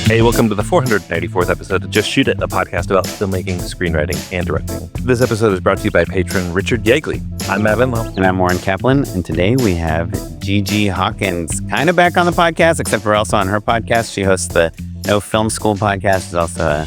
Hey, welcome to the 494th episode of Just Shoot It, a podcast about filmmaking, screenwriting, and directing. This episode is brought to you by patron Richard Yeagley. I'm Matt Oren. And I'm Matt Oren, and today we have Gigi Hawkins, kind of back on the podcast, except for also on her podcast. She hosts the No Film School podcast. She's also a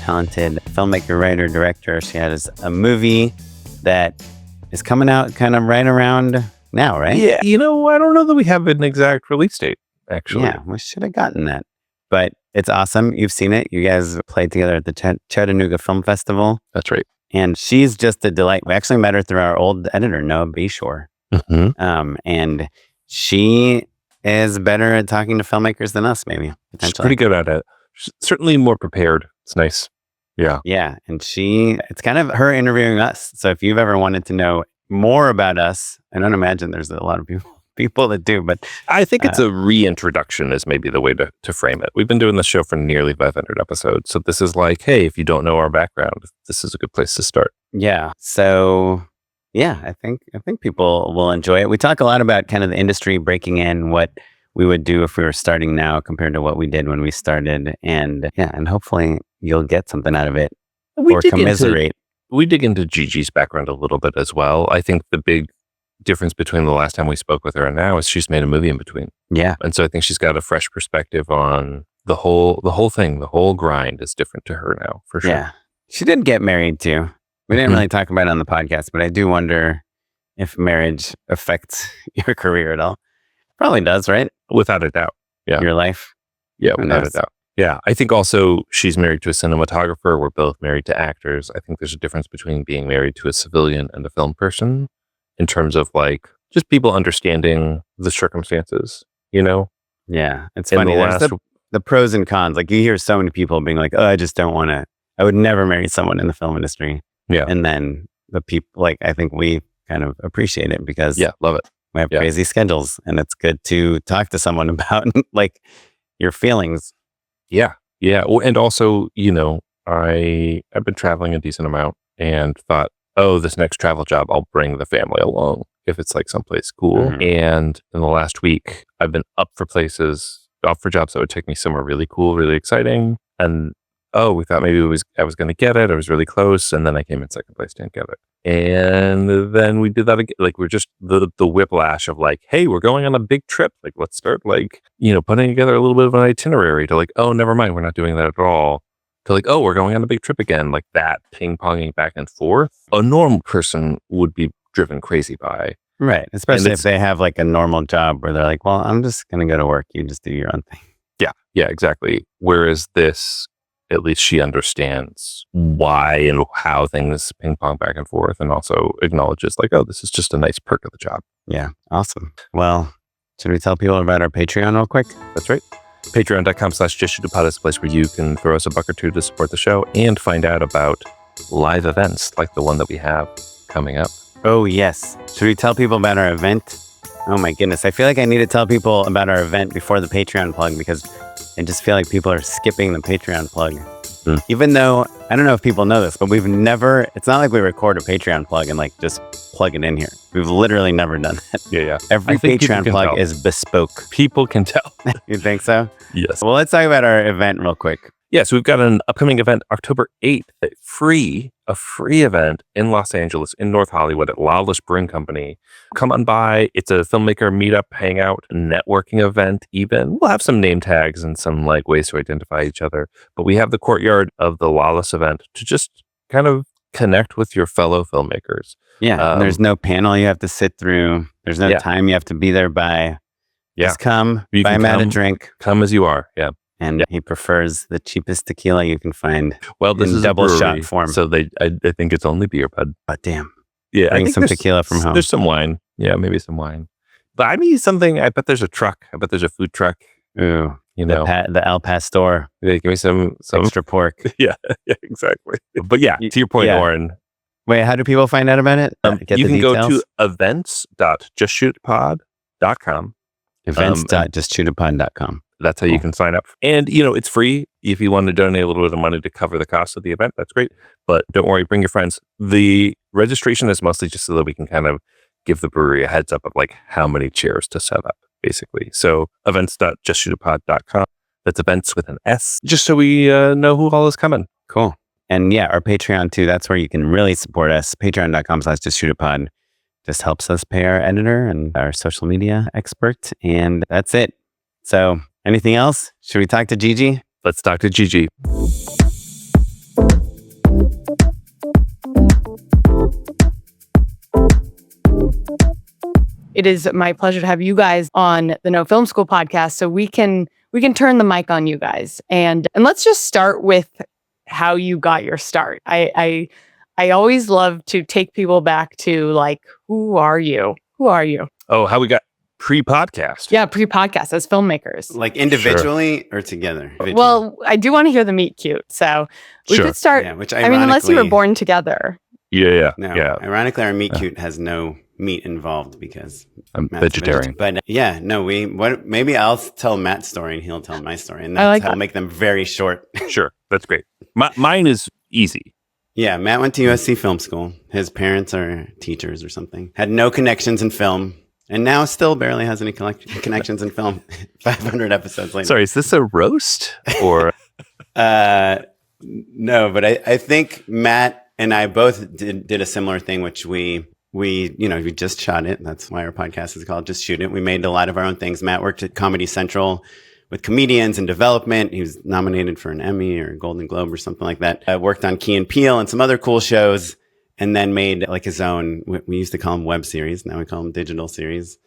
talented filmmaker, writer, director. She has a movie that is coming out kind of right around now, right? Yeah, I don't know that we have an exact release date, actually. Yeah, we should have gotten that. But it's awesome. You've seen it. You guys played together at the Chattanooga Film Festival. That's right. And she's just a delight. We actually met her through our old editor, Noah Bayshore. Mm-hmm. And she is better at talking to filmmakers than us, maybe. She's pretty good at it. She's certainly more prepared. It's nice. Yeah. Yeah. And it's kind of her interviewing us. So if you've ever wanted to know more about us, I don't imagine there's a lot of people that do, but I think it's a reintroduction is maybe the way to frame it. We've been doing this show for nearly 500 episodes. So this is like, hey, if you don't know our background, this is a good place to start. Yeah. So yeah, I think people will enjoy it. We talk a lot about kind of the industry breaking in, what we would do if we were starting now compared to what we did when we started. And yeah, and hopefully you'll get something out of it or commiserate. We dig into Gigi's background a little bit as well. I think the big difference between the last time we spoke with her and now is she's made a movie in between. Yeah. And so I think she's got a fresh perspective on the whole thing. The whole grind is different to her now, for sure. Yeah. She did get married too. We didn't really talk about it on the podcast, but I do wonder if marriage affects your career at all. Probably does, right? Without a doubt. Yeah. Your life. Yeah, without a doubt. Yeah. I think also she's married to a cinematographer. We're both married to actors. I think there's a difference between being married to a civilian and a film person in terms of like just people understanding the circumstances, Yeah. It's funny. There's the pros and cons. Like you hear so many people being like, oh, I just don't want to, I would never marry someone in the film industry. Yeah. And then the people, like, I think we kind of appreciate it because love it. We have crazy schedules and it's good to talk to someone about like your feelings. Yeah. Yeah. Well, and also, I've been traveling a decent amount and thought, oh, this next travel job, I'll bring the family along if it's like someplace cool. Mm-hmm. And in the last week, I've been up for jobs that would take me somewhere really cool, really exciting. And we thought maybe I was going to get it. I was really close. And then I came in second place, didn't get it. And then we did that again. Like we're just the whiplash of like, hey, we're going on a big trip. Like, let's start like, putting together a little bit of an itinerary to like, oh, never mind. We're not doing that at all. To like, oh, we're going on a big trip again. Like that ping-ponging back and forth. A normal person would be driven crazy by. Right. Especially if they have like a normal job where they're like, well, I'm just going to go to work. You just do your own thing. Yeah. Yeah, exactly. Whereas this, at least she understands why and how things ping pong back and forth and also acknowledges like, oh, this is just a nice perk of the job. Yeah. Awesome. Well, should we tell people about our Patreon real quick? That's right. Patreon.com/JustShootItPod is a place where you can throw us $1 or $2 to support the show and find out about live events like the one that we have coming up. Oh, yes. Should we tell people about our event? Oh, my goodness. I feel like I need to tell people about our event before the Patreon plug because I just feel like people are skipping the Patreon plug. Even though, I don't know if people know this, but it's not like we record a Patreon plug and like just plug it in here. We've literally never done that. Yeah. Every Patreon plug is bespoke. People can tell. You think so? Yes. Well, let's talk about our event real quick. Yeah, so we've got an upcoming event October 8th, a free event in Los Angeles, in North Hollywood at Lawless Brewing Company. Come on by. It's a filmmaker meetup, hangout, networking event even. We'll have some name tags and some like ways to identify each other. But we have the courtyard of the Lawless event to just kind of connect with your fellow filmmakers. Yeah, there's no panel you have to sit through. There's no time you have to be there by. Yeah. Just come, buy Matt a drink. Come as you are, yeah. And he prefers the cheapest tequila you can find. Well, this in is double a brewery, shot form. So I think it's only beer, bud. But damn. Yeah, bring some tequila from home. There's some wine. Yeah, maybe some wine. But I mean something. I bet there's a truck. I bet there's a food truck. Ooh, the Al Pastor. Yeah, give me some extra pork. Yeah, exactly. But yeah, to your point, Oren. Wait, how do people find out about it? You can go to events.justshootitpod.com. Events.justshootitpod.com. That's how you can sign up. And, it's free. If you want to donate a little bit of money to cover the cost of the event, that's great. But don't worry, bring your friends. The registration is mostly just so that we can kind of give the brewery a heads up of like how many chairs to set up, basically. So events.justshootitpod.com. That's events with an S, just so we know who all is coming. Cool. And yeah, our Patreon too. That's where you can really support us. Patreon.com/justshootitpod just helps us pay our editor and our social media expert. And that's it. So anything else? Should we talk to Gigi? Let's talk to Gigi. It is my pleasure to have you guys on the No Film School podcast, so we can turn the mic on you guys, and let's just start with how you got your start. I always love to take people back to like, who are you? Who are you? Oh, how we got pre-podcast? Yeah, pre-podcast as filmmakers. Like individually or together? Well, I do want to hear the meet cute, so we could start. Yeah, which I mean, unless you were born together. Yeah. Ironically, our meet cute has no meat involved because I'm Matt's vegetarian. But yeah, no, maybe I'll tell Matt's story and he'll tell my story, and that's how we'll make them very short. Sure, that's great. Mine is easy. Yeah, Matt went to USC Film School. His parents are teachers or something. Had no connections in film, and now still barely has any connections in film. 500 episodes later. Sorry, is this a roast or? No, but I think Matt and I both did a similar thing, which we just shot it. That's why our podcast is called Just Shoot It. We made a lot of our own things. Matt worked at Comedy Central with comedians in development. He was nominated for an Emmy or a Golden Globe or something like that. I worked on Key and Peele and some other cool shows, and then made like his own, we used to call them web series. Now we call them digital series,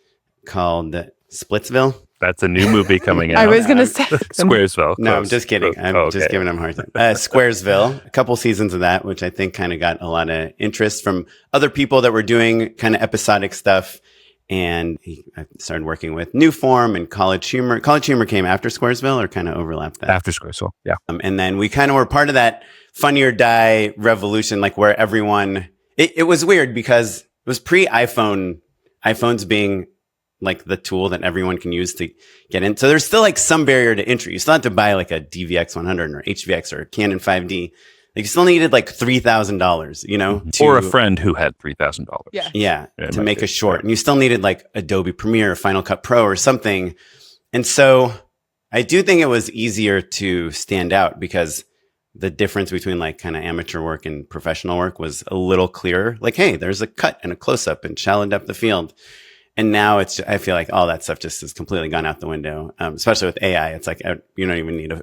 called Splitsville. That's a new movie coming out. I was going to say Squaresville. No, I'm just kidding. I'm just giving him a hard time. Squaresville, a couple seasons of that, which I think kind of got a lot of interest from other people that were doing kind of episodic stuff. And I started working with Newform and College Humor. College Humor came after Squaresville or kind of overlapped that? After Squaresville, yeah. And then we kind of were part of that Funny or Die revolution, like where everyone, it was weird because it was pre-iPhone, iPhones being like the tool that everyone can use to get in. So there's still like some barrier to entry. You still have to buy like a DVX 100 or HVX or Canon 5D. Like you still needed like $3,000, you know? Or a friend who had $3,000. Yeah. To make a short. And you still needed like Adobe Premiere or Final Cut Pro or something. And so I do think it was easier to stand out because the difference between like kind of amateur work and professional work was a little clearer. Like, hey, there's a cut and a close up and shallow depth of field. And now I feel like all that stuff just has completely gone out the window. Especially with AI. It's like, you don't even need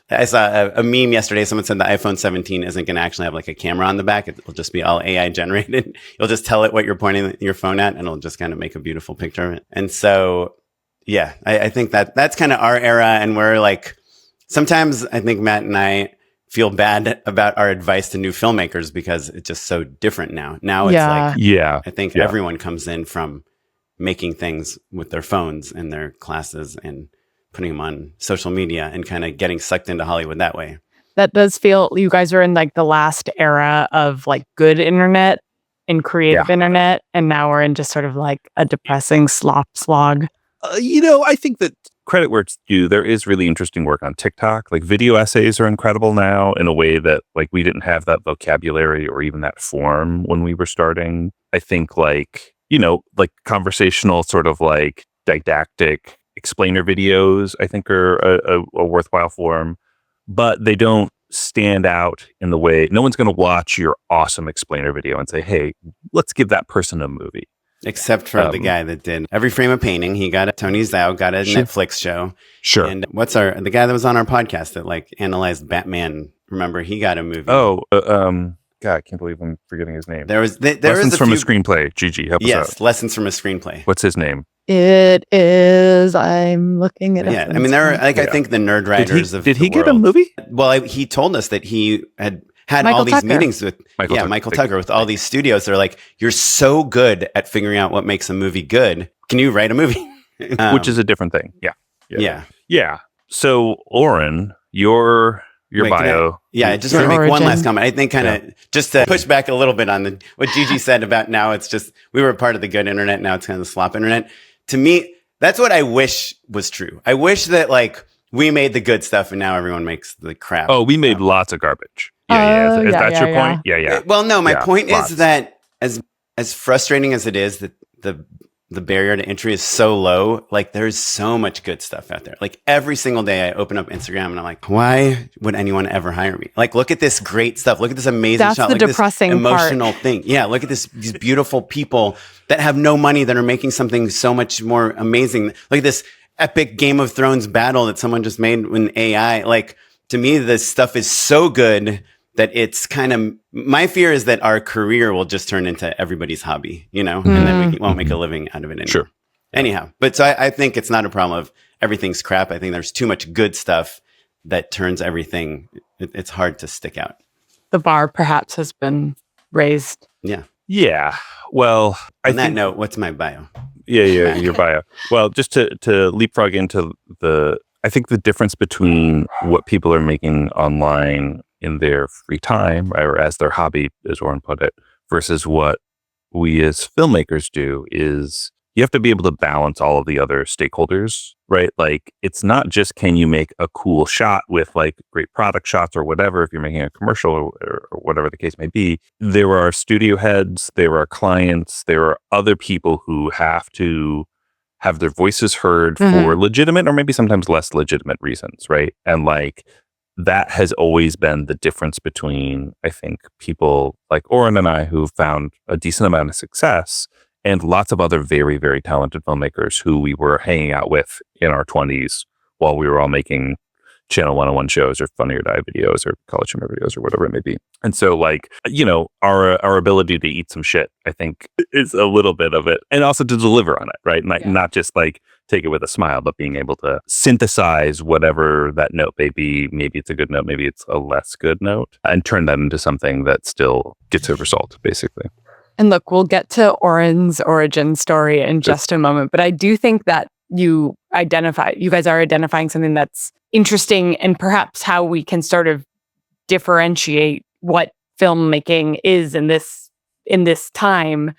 I saw a meme yesterday. Someone said the iPhone 17 isn't going to actually have like a camera on the back. It'll just be all AI generated. You'll just tell it what you're pointing your phone at and it'll just kind of make a beautiful picture of it. And so, yeah, I think that's kind of our era. And we're like, sometimes I think Matt and I feel bad about our advice to new filmmakers because it's just so different now. Now it's I think everyone comes in from making things with their phones and their classes and putting them on social media and kind of getting sucked into Hollywood that way. That does feel, you guys are in like the last era of like good internet and creative internet. And now we're in just sort of like a depressing slog. I think that credit where it's due. There is really interesting work on TikTok. Like video essays are incredible now in a way that like we didn't have that vocabulary or even that form when we were starting. I think like conversational sort of like didactic explainer videos, I think are a worthwhile form, but they don't stand out in the way, no one's going to watch your awesome explainer video and say, hey, let's give that person a movie. Except for the guy that did Every Frame of Painting. He got Tony Zhao got a Netflix show. Sure. And the guy that was on our podcast that like analyzed Batman, remember, he got a movie. God, I can't believe I'm forgetting his name. There Lessons from a Screenplay. Gigi, help us out. Yes, Lessons from a Screenplay. What's his name? It is. I'm looking at it. Yeah, I mean, there are I think the nerd writers Did he get a movie? Well, he told us that he had Michael all these Tucker. meetings with Michael Tucker with all these studios. They're like, you're so good at figuring out what makes a movie good. Can you write a movie? Which is a different thing. Yeah. So, Oren, your bio. I just want to make one last comment. I think kind of just to push back a little bit on what Gigi said about now it's just, we were part of the good internet. Now it's kind of the slop internet. To me, that's what I wish was true. I wish that like we made the good stuff and now everyone makes the crap. Oh, we made lots of garbage. Is that your point? Yeah. Well, no, my point is that as frustrating as it is that the the barrier to entry is so low. Like there's so much good stuff out there. Like every single day I open up Instagram and I'm like, why would anyone ever hire me? Like, look at this great stuff. Look at this amazing That's shot. the Look at depressing this emotional part. thing. Yeah. Look at these beautiful people that have no money that are making something so much more amazing. Look at this epic Game of Thrones battle that someone just made with AI. Like, to me, this stuff is so good that it's kind of, my fear is that our career will just turn into everybody's hobby, and then we won't make a living out of it anymore. Sure. Anyhow, but so I think it's not a problem of everything's crap. I think there's too much good stuff that turns everything, it's hard to stick out. The bar perhaps has been raised. Yeah. Yeah. Well, On that note, what's my bio? Yeah, your bio. Well, just to leapfrog into I think the difference between what people are making online in their free time or as their hobby, as Oren put it, versus what we as filmmakers do is you have to be able to balance all of the other stakeholders, right? Like, it's not just can you make a cool shot with like great product shots or whatever, if you're making a commercial or whatever the case may be. There are studio heads, there are clients, there are other people who have to have their voices heard for legitimate or maybe sometimes less legitimate reasons, right? And like, that has always been the difference between, I think, people like Oren and I who found a decent amount of success and lots of other very, very talented filmmakers who we were hanging out with in our 20s while we were all making Channel 101 shows or Funny or Die videos or College Humor videos or whatever it may be. And so like, our ability to eat some shit, I think, is a little bit of it. And also to deliver on it, right? Not just like take it with a smile, but being able to synthesize whatever that note may be. Maybe it's a good note, maybe it's a less good note, and turn that into something that still gets over salt, basically. And look, we'll get to Oren's origin story in just a moment, but I do think that you guys are identifying something that's interesting and perhaps how we can sort of differentiate what filmmaking is in this time,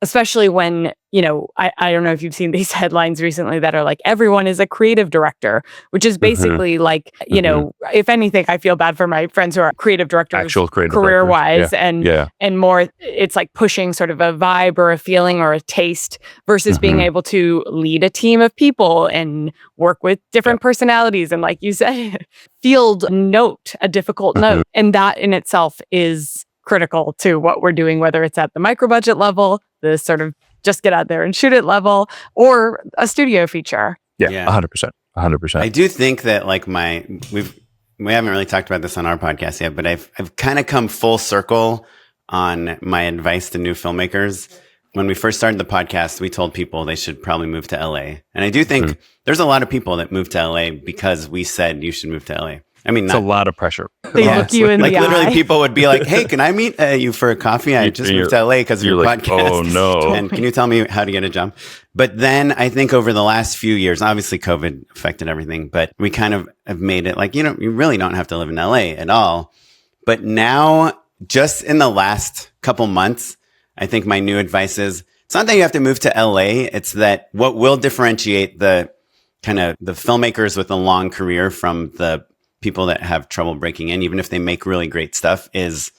especially when, I don't know if you've seen these headlines recently that are like, everyone is a creative director, which is basically like, if anything, I feel bad for my friends who are creative directors, actual creative career-wise, directors. and more, it's like pushing sort of a vibe or a feeling or a taste versus being able to lead a team of people and work with different personalities. And like you said, field note, a difficult note. And that in itself is critical to what we're doing, whether it's at the micro budget level, the sort of just get out there and shoot it level, or a studio feature. Yeah. 100%. I do think that like we haven't really talked about this on our podcast yet, but I've kind of come full circle on my advice to new filmmakers. When we first started the podcast, we told people they should probably move to LA. And I do think there's a lot of people that move to LA because we said you should move to LA. I mean, it's a lot of pressure. They look you in the eye. Literally, people would be like, "Hey, can I meet you for a coffee? I just moved to LA because of your podcast. Oh no! And can you tell me how to get a job?" But then I think over the last few years, obviously COVID affected everything, but we kind of have made it like, you really don't have to live in LA at all. But now, just in the last couple months, I think my new advice is it's not that you have to move to LA. It's that what will differentiate the kind of the filmmakers with a long career from the people that have trouble breaking in, even if they make really great stuff, is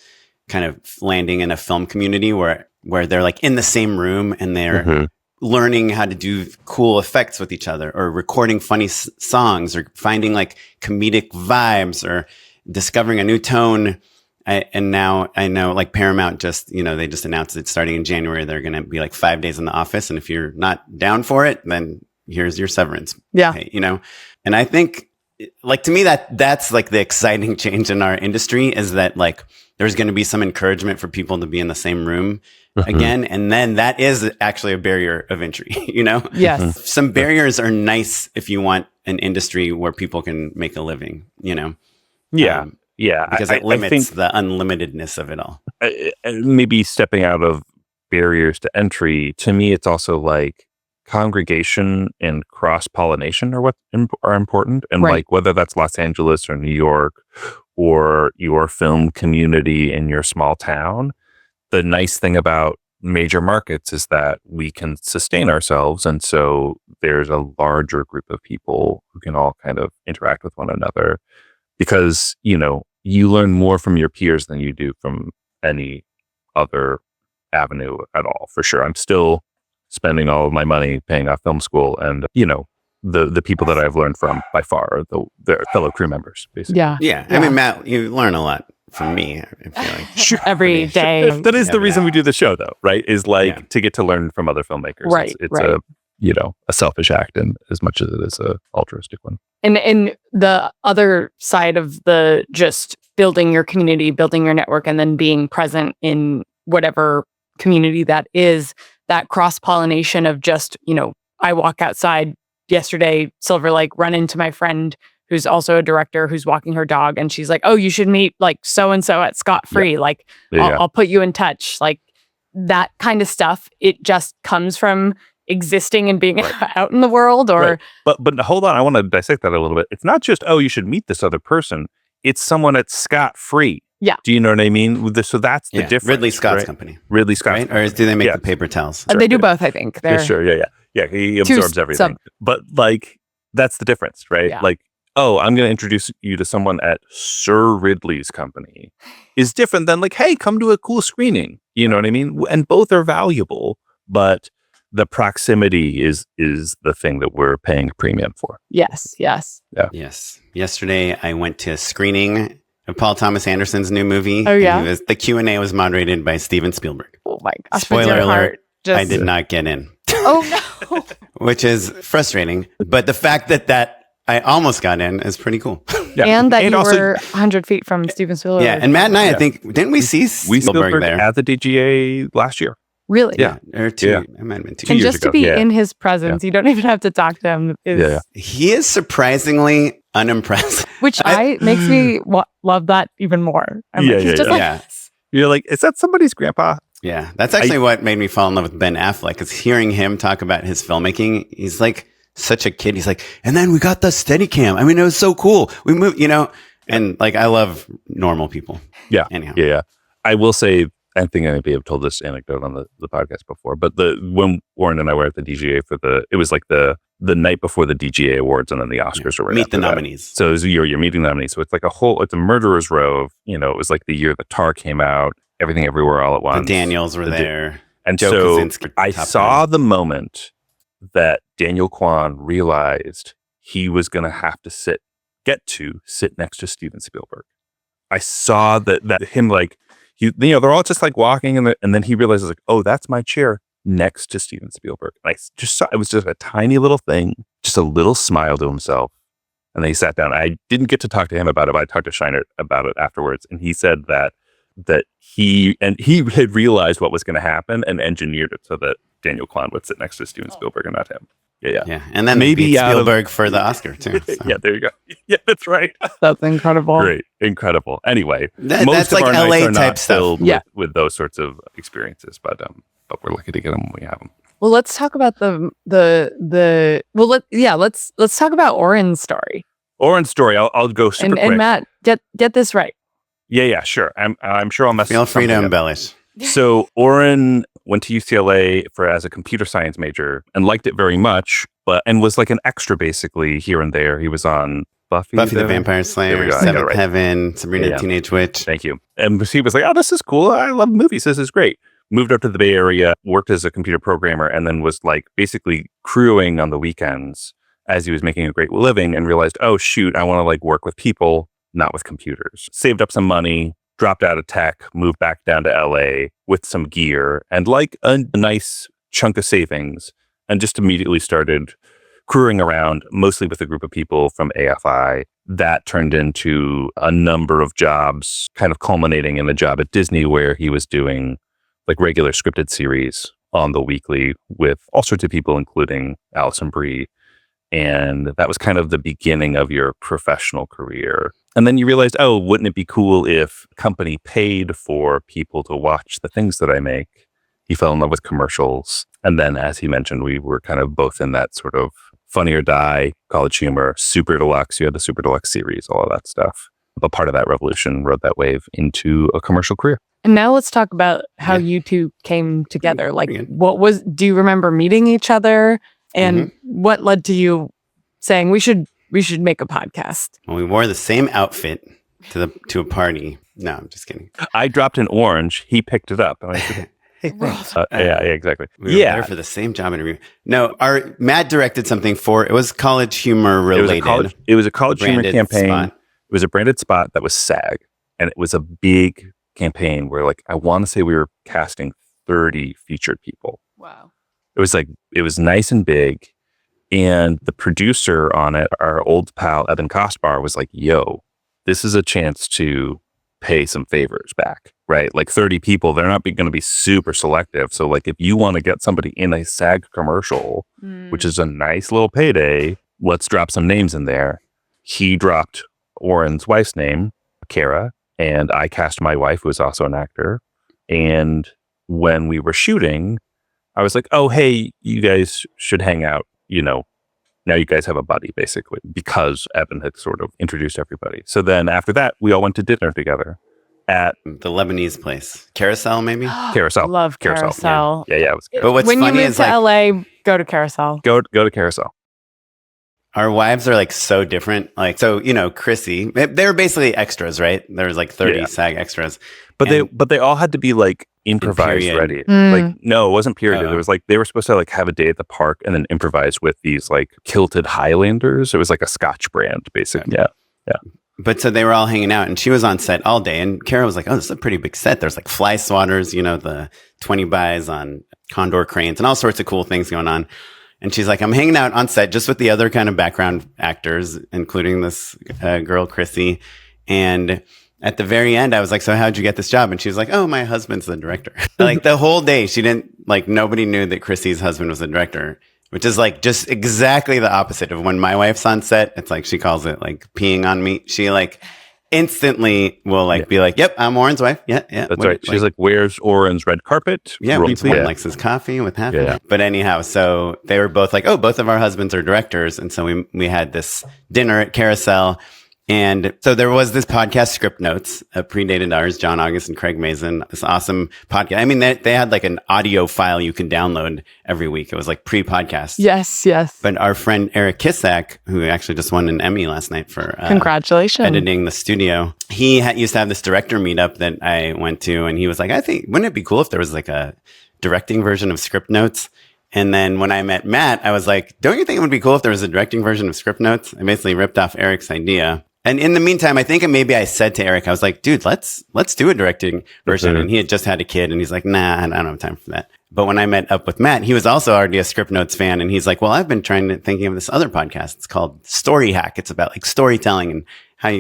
kind of landing in a film community where they're like in the same room and they're learning how to do cool effects with each other, or recording funny songs, or finding like comedic vibes, or discovering a new tone. And now I know like Paramount they just announced it starting in January. They're going to be like 5 days in the office. And if you're not down for it, then here's your severance. Yeah. Pay, and I think, like, to me, that's like the exciting change in our industry, is that like there's going to be some encouragement for people to be in the same room again. And then that is actually a barrier of entry, Yes. Some barriers are nice if you want an industry where people can make a living, Yeah. Because it limits the unlimitedness of it all. Maybe stepping out of barriers to entry, to me, it's also like congregation and cross-pollination are what are important. And like whether that's Los Angeles or New York or your film community in your small town, the nice thing about major markets is that we can sustain ourselves. And so there's a larger group of people who can all kind of interact with one another, because, you learn more from your peers than you do from any other avenue at all, for sure. I'm still spending all of my money paying off film school. And, the people that I've learned from by far are the fellow crew members, basically. Yeah. I mean, Matt, you learn a lot from me, I feel like. Sure. Every day. That is the reason we do the show, though, right? Is to get to learn from other filmmakers. Right. It's a selfish act, and as much as it is a altruistic one. And the other side of the just building your community, building your network, and then being present in whatever community that is, that cross-pollination of just, I walk outside yesterday, Silver Lake, run into my friend who's also a director who's walking her dog, and she's like, "Oh, you should meet like so-and-so at Scott Free. Yeah. Like, I'll put you in touch." Like that kind of stuff. It just comes from existing and being out in the world, or but hold on, I want to dissect that a little bit. It's not just, oh, you should meet this other person. It's someone at Scott Free. Yeah. Do you know what I mean? So that's the difference. Ridley Scott's company. Ridley Scott. Right? Or do they make the paper towels? they do both, I think. Yeah, sure. Yeah. He absorbs everything. But like, that's the difference, right? Yeah. Like, oh, I'm going to introduce you to someone at Sir Ridley's company is different than like, hey, come to a cool screening. You know what I mean? And both are valuable, but the proximity is the thing that we're paying a premium for. Yes. Yes. Yesterday, I went to a screening of Paul Thomas Anderson's new movie. Oh, yeah? The Q&A was moderated by Steven Spielberg. Oh, my gosh. Spoiler alert, I did not get in. Oh, no. Which is frustrating. But the fact that I almost got in is pretty cool. Yeah. And that you also, were 100 feet from Steven Spielberg. Yeah, and Matt and I think, didn't we see Spielberg there? At the DGA last year. Really? Yeah. Or two. Yeah. It might have been 2 And years just to ago. be in his presence, you don't even have to talk to him. He is surprisingly unimpressive. Which makes me love that even more. He's just like, You're like, is that somebody's grandpa? Yeah, that's actually what made me fall in love with Ben Affleck, is hearing him talk about his filmmaking. He's like such a kid. He's like, and then we got the Steadicam. I mean, it was so cool. We moved, and like, I love normal people. Yeah. Anyhow. Yeah. I will say, I think I maybe have told this anecdote on the podcast before, but when Oren and I were at the DGA it was like the night before the DGA awards, and then the Oscars were right Meet the after that. nominees. So it was you're meeting the nominees. So it's like it's a murderer's row of, it was like the year the Tar came out, Everything Everywhere All at Once. The Daniels were there. And Joe so Kosinski, I saw the moment that Daniel Kwan realized he was going to have to sit next to Steven Spielberg. I saw that him, like, they're all just like walking, and then he realizes, like, oh, that's my chair next to Steven Spielberg. And I just saw, it was just a tiny little thing, just a little smile to himself. And then he sat down. I didn't get to talk to him about it, but I talked to Shiner about it afterwards. And he said that he had realized what was going to happen and engineered it so that Daniel Kwan would sit next to Steven Spielberg and not him. Yeah. And then maybe Spielberg for the Oscar too. So. Yeah, there you go. Yeah, that's right. That's incredible. Great. Incredible. Anyway, that's most of like our LA nights are type not stuff. filled with those sorts of experiences, but we're lucky to get them when we have them. Well, let's talk about let's talk about Oren's story. Oren's story. I'll go super quick. And Matt, get this right. Yeah, sure. I'm sure I'll mess. Feel free to embellish. So Oren went to UCLA as a computer science major and liked it very much, and was like an extra basically here and there. He was on Buffy the Vampire Slayer, Seventh Heaven, Sabrina the Teenage Witch. Thank you. And he was like, oh, this is cool. I love movies. This is great. Moved up to the Bay Area, worked as a computer programmer, and then was like basically crewing on the weekends as he was making a great living, and realized, oh, shoot, I want to like work with people, not with computers. Saved up some money, dropped out of tech, moved back down to LA with some gear and like a nice chunk of savings, and just immediately started crewing around, mostly with a group of people from AFI. That turned into a number of jobs, kind of culminating in a job at Disney where he was doing like regular scripted series on the weekly with all sorts of people, including Alison Brie. And that was kind of the beginning of your professional career. And then you realized, oh, wouldn't it be cool if a company paid for people to watch the things that I make? He fell in love with commercials. And then, as he mentioned, we were kind of both in that sort of Funny or Die, College Humor, Super Deluxe. You had the Super Deluxe series, all of that stuff. But part of that revolution rode that wave into a commercial career. And now let's talk about how you two came together. Like, do you remember meeting each other? And what led to you saying we should make a podcast? Well, we wore the same outfit to a party. No, I'm just kidding. I dropped an orange. He picked it up. And I said, Yeah, exactly. We were there for the same job interview. No, Matt directed something for, it was College Humor related. It was a college humor branded campaign. spot. It was a branded spot that was SAG, and it was a big campaign where, like, I want to say we were casting 30 featured people. Wow. It was nice and big, and the producer on it, our old pal Evan Kostbar, was like, "Yo, this is a chance to pay some favors back, right? Like 30 people, they're not going to be super selective. So, like, if you want to get somebody in a SAG commercial, which is a nice little payday, let's drop some names in there." He dropped Oren's wife's name, Kara, and I cast my wife, who is also an actor. And when we were shooting, I was like, "Oh, hey, you guys should hang out, now you guys have a buddy," basically, because Evan had sort of introduced everybody. So then after that, we all went to dinner together at the Lebanese place. Carousel, maybe? Carousel. Love Carousel. Yeah, it was good. But what's when funny you move is, to like, LA, go to Carousel. Go to Carousel. our wives are like so different. Like, so, Chrissy, they were basically extras, right? There was like 30 SAG extras. But they all had to be like improvised ready. Like, no, it wasn't period. It was like they were supposed to like have a day at the park and then improvise with these like kilted Highlanders. It was like a Scotch brand, basically. Okay. Yeah. But so they were all hanging out, and she was on set all day. And Kara was like, "Oh, this is a pretty big set. There's like fly swatters, the 20 bys on condor cranes and all sorts of cool things going on." And she's like, "I'm hanging out on set just with the other kind of background actors, including this girl, Chrissy." And at the very end, I was like, "So how'd you get this job?" And she was like, "Oh, my husband's the director." Like the whole day, she didn't, like, nobody knew that Chrissy's husband was the director, which is like just exactly the opposite of when my wife's on set. It's like, she calls it like peeing on me. She like instantly will like be like, "Yep, I'm Oren's wife." Yeah. That's right. She's like, "Where's Oren's red carpet?" Yeah, Oren likes his coffee with half of it. But anyhow, so they were both like, "Oh, both of our husbands are directors." And so we had this dinner at Carousel. And so there was this podcast, Script Notes, predated ours, John August and Craig Mazin, this awesome podcast. I mean, they had like an audio file you can download every week. It was like pre-podcast. Yes. But our friend Eric Kissack, who actually just won an Emmy last night for congratulations editing the studio, he used to have this director meetup that I went to. And he was like, "I think, wouldn't it be cool if there was like a directing version of Script Notes?" And then when I met Matt, I was like, "Don't you think it would be cool if there was a directing version of Script Notes?" I basically ripped off Eric's idea. And in the meantime, I think maybe I said to Eric, I was like, "Dude, let's do a directing version." And he had just had a kid, and he's like, "Nah, I don't have time for that." But when I met up with Matt, he was also already a Script Notes fan. And he's like, "Well, I've been thinking of this other podcast. It's called Story Hack. It's about like storytelling and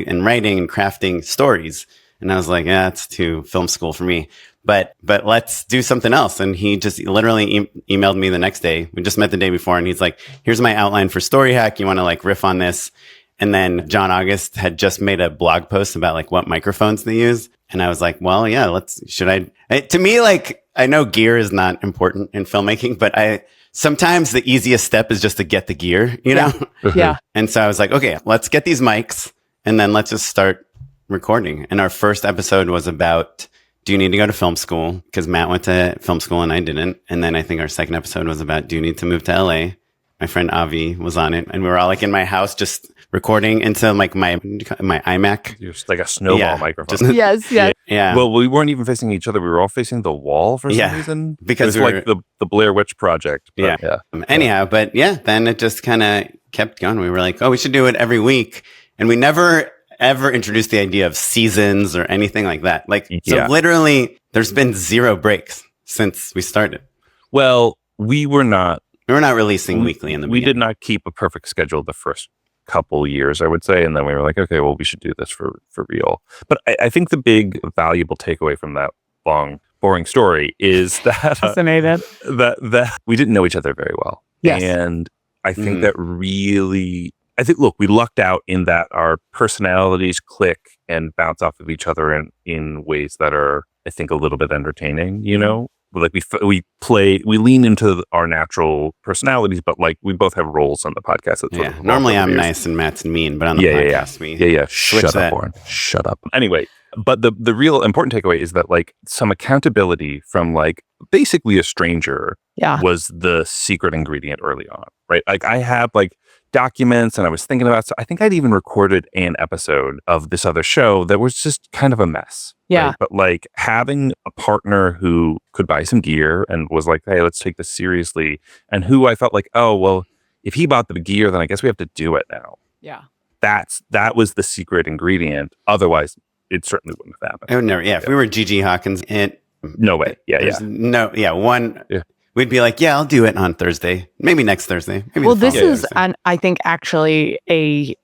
and writing and crafting stories." And I was like, "Yeah, it's too film school for me. But let's do something else." And he just literally emailed me the next day. We just met the day before, and he's like, "Here's my outline for Story Hack. You want to like riff on this?" And then John August had just made a blog post about like what microphones they use. And I was like, "Well, yeah, to me, like, I know gear is not important in filmmaking, but sometimes the easiest step is just to get the gear, Yeah. And so I was like, "Okay, let's get these mics and then let's just start recording." And our first episode was about, do you need to go to film school? Because Matt went to film school and I didn't. And then I think our second episode was about, do you need to move to LA? My friend Avi was on it, and we were all like in my house just recording into like my iMac. Just like a snowball microphone. Yes. Yeah. Well, we weren't even facing each other. We were all facing the wall for some reason. Because it was like the Blair Witch Project. Yeah. Anyhow, but yeah, then it just kind of kept going. We were like, "Oh, we should do it every week." And we never ever introduced the idea of seasons or anything like that. Like, so literally there's been 0 breaks since we started. Well, we were not releasing weekly in the beginning. We did not keep a perfect schedule the first couple years, I would say. And then we were like, "Okay, well, we should do this for real." But I think the big valuable takeaway from that long, boring story is that fascinated that we didn't know each other very well. Yes. And I think that really, look, we lucked out in that our personalities click and bounce off of each other in ways that are, I think, a little bit entertaining, Like we lean into our natural personalities, but like we both have roles on the podcast. Normally I'm nice and Matt's mean, but on the podcast, we shut up, Oren. Shut up. Anyway, but the real important takeaway is that like some accountability from like basically a stranger was the secret ingredient early on, right? Like I have like documents and I was thinking about, so I think I'd even recorded an episode of this other show that was just kind of a mess. Yeah. Right? But like having a partner who could buy some gear and was like, hey, let's take this seriously. And who I felt like, oh, well, if he bought the gear, then I guess we have to do it now. Yeah. That was the secret ingredient. Otherwise, it certainly wouldn't have happened. I would never. Yeah. If we were Gigi Hawkins, No way. Yeah. there's no. Yeah. One. Yeah. We'd be like, yeah, I'll do it on Thursday. Maybe next Thursday. Maybe Well, the this following is, Thursday. I think, actually a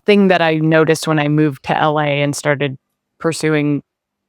thing that I noticed when I moved to LA and started pursuing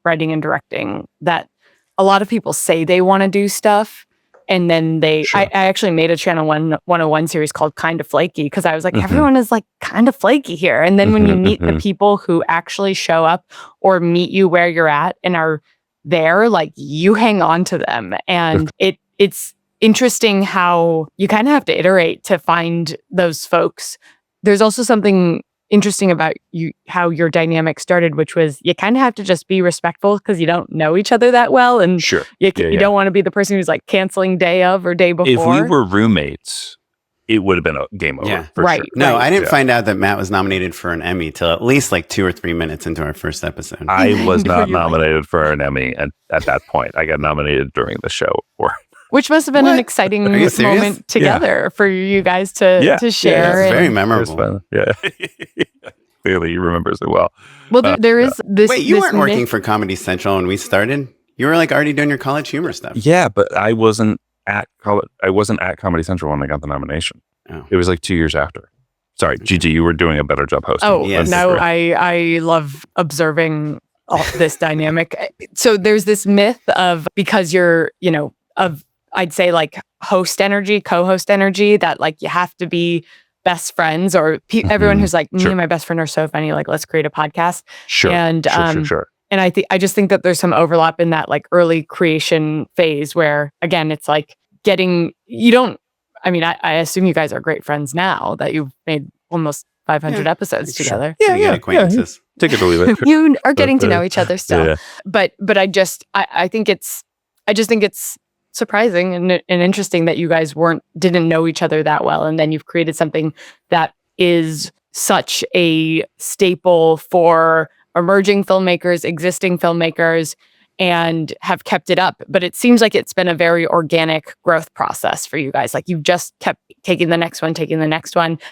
writing and directing, that a lot of people say they want to do stuff. And then Sure. I actually made a Channel 101 series called Kind of Flaky, because I was like, Mhm. everyone is like kind of flaky here. And then when you Mhm, meet the mhm. people who actually show up or meet you where you're at and are there, like you hang on to them. And it's interesting how you kind of have to iterate to find those folks. There's also something interesting about you, how your dynamic started, which was you kind of have to just be respectful because you don't know each other that well. And Sure. you Yeah, yeah. don't want to be the person who's like canceling day of or day before. If we were roommates, it would have been a game over. Yeah. For Right. Sure. No, I didn't Yeah. find out that Matt was nominated for an Emmy till at least like 2 or 3 minutes into our first episode. I was No, not you're right. nominated for an Emmy at that point. I got nominated during the show. Which must have been an What? exciting Are you serious? moment together for you guys to Yeah. share. it's and- very It was memorable. fun. Yeah. Clearly, he remembers it well. well, there is this. Wait, you this weren't working myth- for Comedy Central when we started? You were like already doing your college humor stuff. Yeah, but I wasn't at Comedy Central when I got the nomination. Oh. It was like 2 years after. Sorry, Gigi, you were doing a better job hosting. Oh, Yes. no, I love observing all this dynamic. So there's this myth of, because you're, of, I'd say like host energy, co-host energy, that like you have to be best friends, or everyone who's like, me Sure. and my best friend are so funny, like let's create a podcast. Sure. And Sure. and I just think that there's some overlap in that like early creation phase where, again, it's like I assume you guys are great friends now that you've made almost 500 Yeah. episodes Sure. together. So you get acquaintances. Take it or leave it. You are getting to know each other still. Yeah. But I just think it's surprising and interesting that you guys didn't know each other that well, and then you've created something that is such a staple for emerging filmmakers, existing filmmakers, and have kept it up. But it seems like it's been a very organic growth process for you guys. Like you've just kept taking the next one.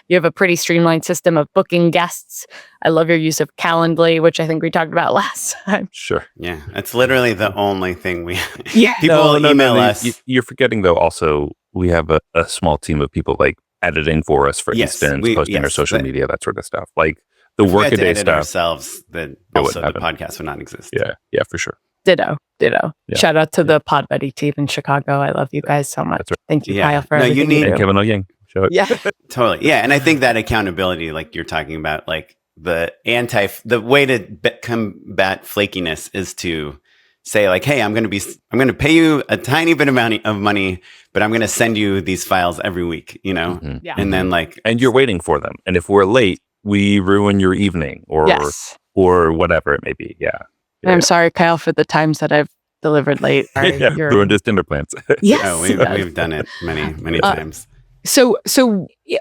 You have a pretty streamlined system of booking guests. I love your use of Calendly, which I think we talked about last time. Sure. Yeah, that's literally the only thing we. Yeah. People will email us. You're forgetting though. Also, we have a small team of people like editing for us, for Yes, instance, posting our social but- media, that sort of stuff. Like the If we had to workaday edit stuff. ourselves, then It also wouldn't the happen. podcast would not exist. Yeah, for sure. Ditto. Yeah. Shout out to the Pod Buddy team in Chicago. I love you guys so much. That's right. Thank you, Yeah. Kyle, for No, you everything need- you And do. Kevin O'Ying. Show it. Yeah. Totally. Yeah. And I think that accountability, like you're talking about, like the way to combat flakiness is to say like, hey, I'm going to pay you a tiny bit of money, but I'm going to send you these files every week, Mhm. Yeah. and then like, And you're waiting for them. And if we're late, we ruin your evening or Yes. or whatever it may be. Yeah. And I'm sorry, Kyle, for the times that I've delivered late. Yeah, ruined his dinner plans. Yes. oh, we've done it many times. So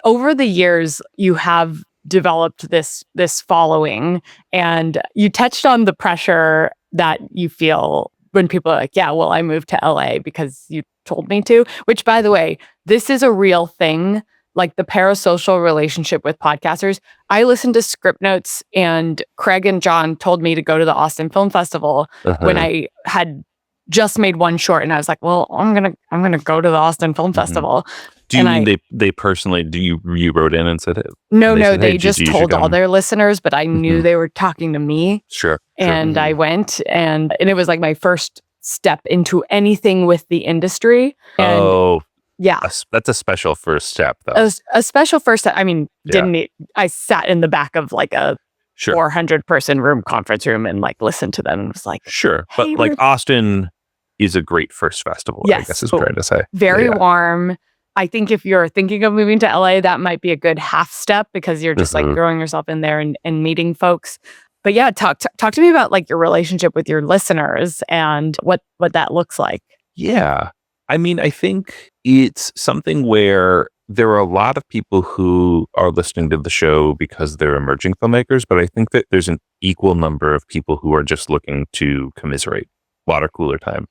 over the years, you have developed this following, and you touched on the pressure that you feel when people are like, yeah, well, I moved to LA because you told me to, which, by the way, this is a real thing. Like the parasocial relationship with podcasters. I listened to script notes, and Craig and John told me to go to the Austin Film Festival when I had just made one short, and I was like, well, I'm gonna go to the Austin Film Festival. Do you And mean they personally, you wrote in and said it? No, They said, they "Hey, just Gigi, you should told all come." their listeners, but I knew Mhm. they were talking to me, Sure. and I went, and it was like my first step into anything with the industry. And Oh, yeah, that's a special first step though. a special first step. I mean, Yeah. I sat in the back of like a Sure. 400 person conference room and like listened to them and was like, Sure. But Hey, like we're- Austin is a great first festival, I Yes. guess is what I'm trying to say. very Yeah. warm. I think if you're thinking of moving to LA, that might be a good half step because you're just like Mhm. throwing yourself in there and meeting folks. But yeah, talk to me about like your relationship with your listeners and what that looks like. Yeah. I mean, I think it's something where there are a lot of people who are listening to the show because they're emerging filmmakers, but I think that there's an equal number of people who are just looking to commiserate. Water cooler time.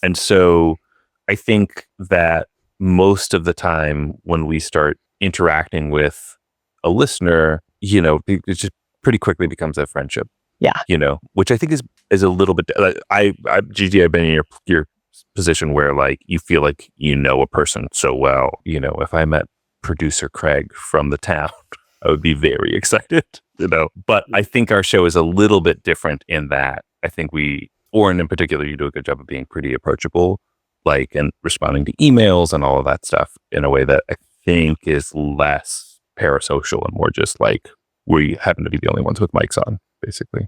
And so I think that most of the time when we start interacting with a listener, it just pretty quickly becomes a friendship. Yeah. Which I think is a little bit, Gigi, I've been in your position where like you feel like a person so well. If I met producer Craig from the town, I would be very excited, But I think our show is a little bit different in that I think Oren in particular, you do a good job of being pretty approachable, and responding to emails and all of that stuff in a way that I think is less parasocial and more just like we happen to be the only ones with mics on, basically.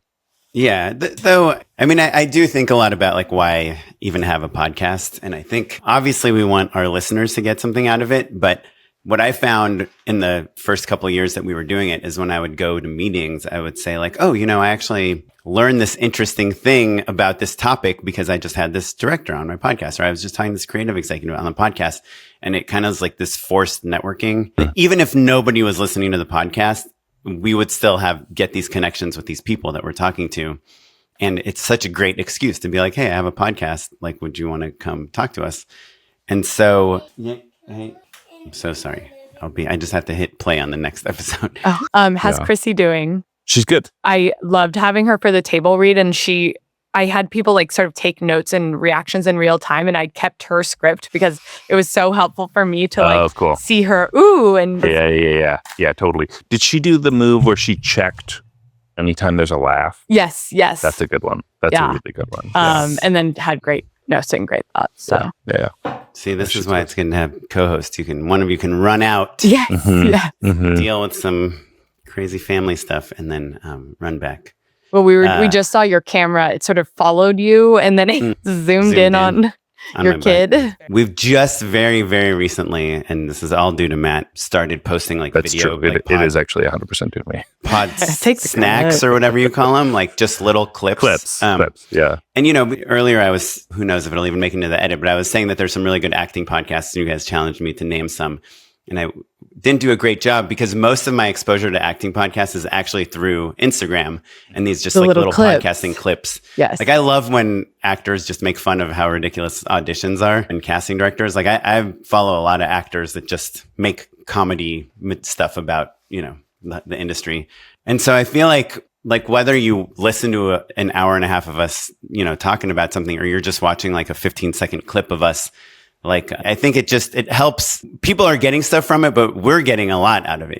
Yeah. Though, I mean, I do think a lot about like why even have a podcast. And I think obviously we want our listeners to get something out of it. But what I found in the first couple of years that we were doing it is when I would go to meetings, I would say like, oh, I actually learned this interesting thing about this topic because I just had this director on my podcast, or I was just talking to this creative executive on the podcast. And it kind of is like this forced networking. Even if nobody was listening to the podcast, we would still get these connections with these people that we're talking to. And it's such a great excuse to be like, hey, I have a podcast. Like, would you want to come talk to us? And so, I'm so sorry. I just have to hit play on the next episode. How's Chrissy doing? She's good. I loved having her for the table read, and I had people like sort of take notes and reactions in real time, and I kept her script because it was so helpful for me to cool. see her and yeah, totally. Did she do the move where she checked anytime there's a laugh? Yes. That's a good one. That's a really good one. And then had great notes and great thoughts. So yeah. See, this is why it's good to have co-hosts. One of you can run out, yes, deal with some crazy family stuff, and then run back. Well, we just saw your camera. It sort of followed you, and then it zoomed in on your kid. Bike. We've just very, very recently, and this is all due to Matt, started posting like That's video. True. Like it is actually 100% due to me. Pod snacks or whatever you call them, like just little clips. Clips, yeah. And earlier I was, who knows if it'll even make it into the edit, but I was saying that there's some really good acting podcasts, and you guys challenged me to name some. And I didn't do a great job because most of my exposure to acting podcasts is actually through Instagram and these just like little podcasting clips. Yes. Like I love when actors just make fun of how ridiculous auditions are and casting directors. Like I follow a lot of actors that just make comedy stuff about, the industry. And so I feel like whether you listen to an hour and a half of us, talking about something, or you're just watching like a 15-second clip of us, like, I think it helps. People are getting stuff from it, but we're getting a lot out of it.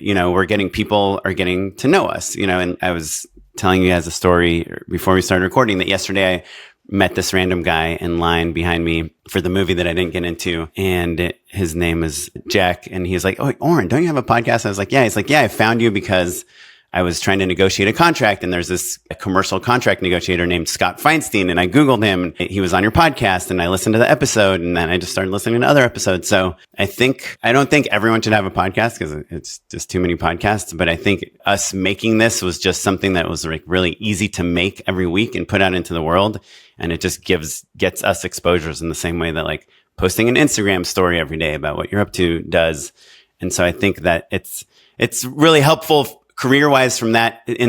People are getting to know us, and I was telling you guys a story before we started recording that yesterday I met this random guy in line behind me for the movie that I didn't get into. And his name is Jack. And he's like, oh, Oren, don't you have a podcast? I was like, yeah. He's like, yeah, I found you because I was trying to negotiate a contract, and there's this commercial contract negotiator named Scott Feinstein, and I Googled him, and he was on your podcast, and I listened to the episode, and then I just started listening to other episodes. So I don't think everyone should have a podcast because it's just too many podcasts, but I think us making this was just something that was like really easy to make every week and put out into the world. And it just gets us exposures in the same way that like posting an Instagram story every day about what you're up to does. And so I think that it's really helpful career-wise in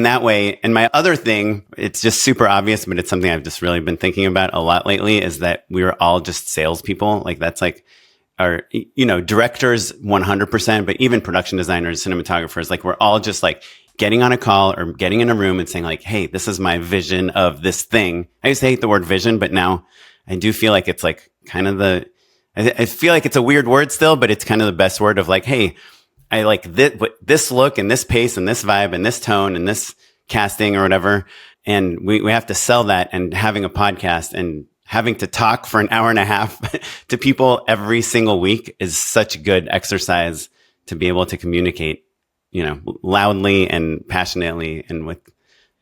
that way. And my other thing, it's just super obvious, but it's something I've just really been thinking about a lot lately, is that we are all just salespeople. Like that's like our, directors 100%, but even production designers, cinematographers, like we're all just like getting on a call or getting in a room and saying like, hey, this is my vision of this thing. I used to hate the word vision, but now I do feel like it's like kind of I feel like it's a weird word still, but it's kind of the best word of like, hey, I like this look and this pace and this vibe and this tone and this casting or whatever. And we have to sell that, and having a podcast and having to talk for an hour and a half to people every single week is such a good exercise to be able to communicate, loudly and passionately and with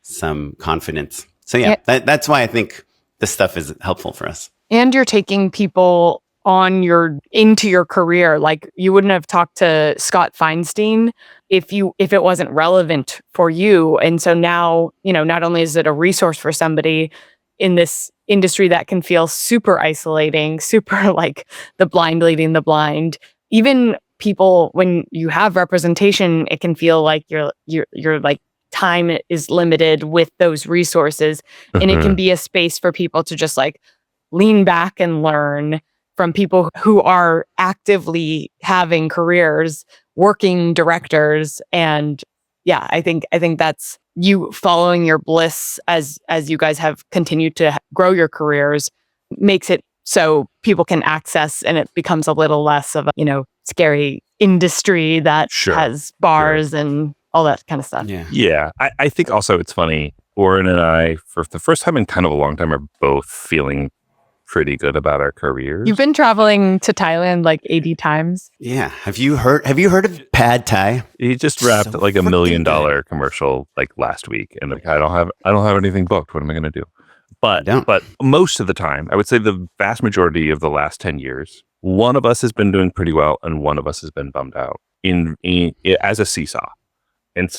some confidence. So yeah, that's why I think this stuff is helpful for us. And you're taking people into your career. Like you wouldn't have talked to Scott Feinstein if it wasn't relevant for you. And so now, not only is it a resource for somebody in this industry that can feel super isolating, super like the blind leading the blind, even people, when you have representation, it can feel like your like time is limited with those resources. And it can be a space for people to just like lean back and learn from people who are actively having careers, working directors. And yeah, I think that's you following your bliss as you guys have continued to grow your careers, makes it so people can access, and it becomes a little less of a, scary industry that has bars and all that kind of stuff. Yeah. I think also it's funny, Oren and I, for the first time in kind of a long time, are both feeling pretty good about our careers. You've been traveling to Thailand like 80 times. Yeah. Have you heard of Pad Thai? He just wrapped like $1 million commercial like last week, and like I don't have anything booked. What am I going to do? But most of the time, I would say the vast majority of the last 10 years, one of us has been doing pretty well, and one of us has been bummed out in as a seesaw. And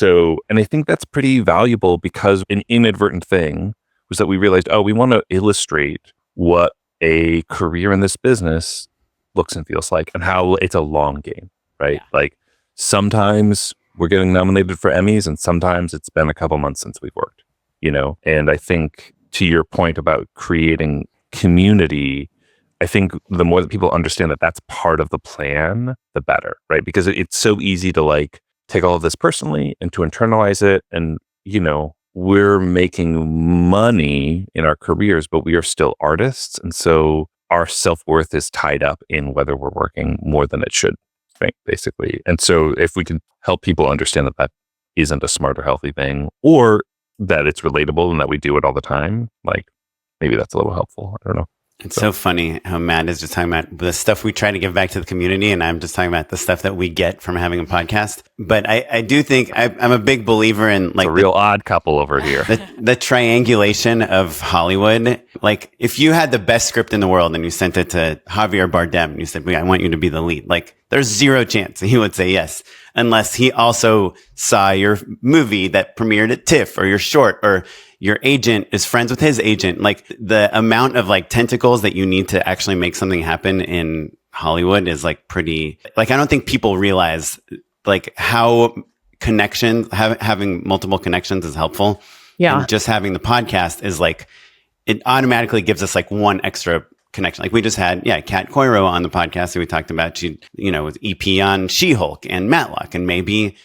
I think that's pretty valuable, because an inadvertent thing was that we realized, we want to illustrate what a career in this business looks and feels like, and how it's a long game, right? Yeah. Like sometimes we're getting nominated for Emmys, and sometimes it's been a couple months since we've worked, And I think to your point about creating community, I think the more that people understand that that's part of the plan, the better, right? Because it's so easy to like take all of this personally and to internalize it. And, we're making money in our careers, but we are still artists. And so our self-worth is tied up in whether we're working more than it should, right, basically. And so if we can help people understand that that isn't a smart or healthy thing, or that it's relatable and that we do it all the time, like maybe that's a little helpful. I don't know. It's so funny how Matt is just talking about the stuff we try to give back to the community, and I'm just talking about the stuff that we get from having a podcast. But I do think I'm a big believer in like a real odd couple over here. The triangulation of Hollywood. Like if you had the best script in the world and you sent it to Javier Bardem and you said, I want you to be the lead, like there's zero chance he would say yes, unless he also saw your movie that premiered at TIFF, or your short, or your agent is friends with his agent. Like the amount of like tentacles that you need to actually make something happen in Hollywood is like pretty, like, I don't think people realize like how having multiple connections is helpful. Yeah. And just having the podcast is like, it automatically gives us like one extra connection. Like we just had, Kat Coiro on the podcast that we talked about. She, was EP on She-Hulk and Matlock, and maybe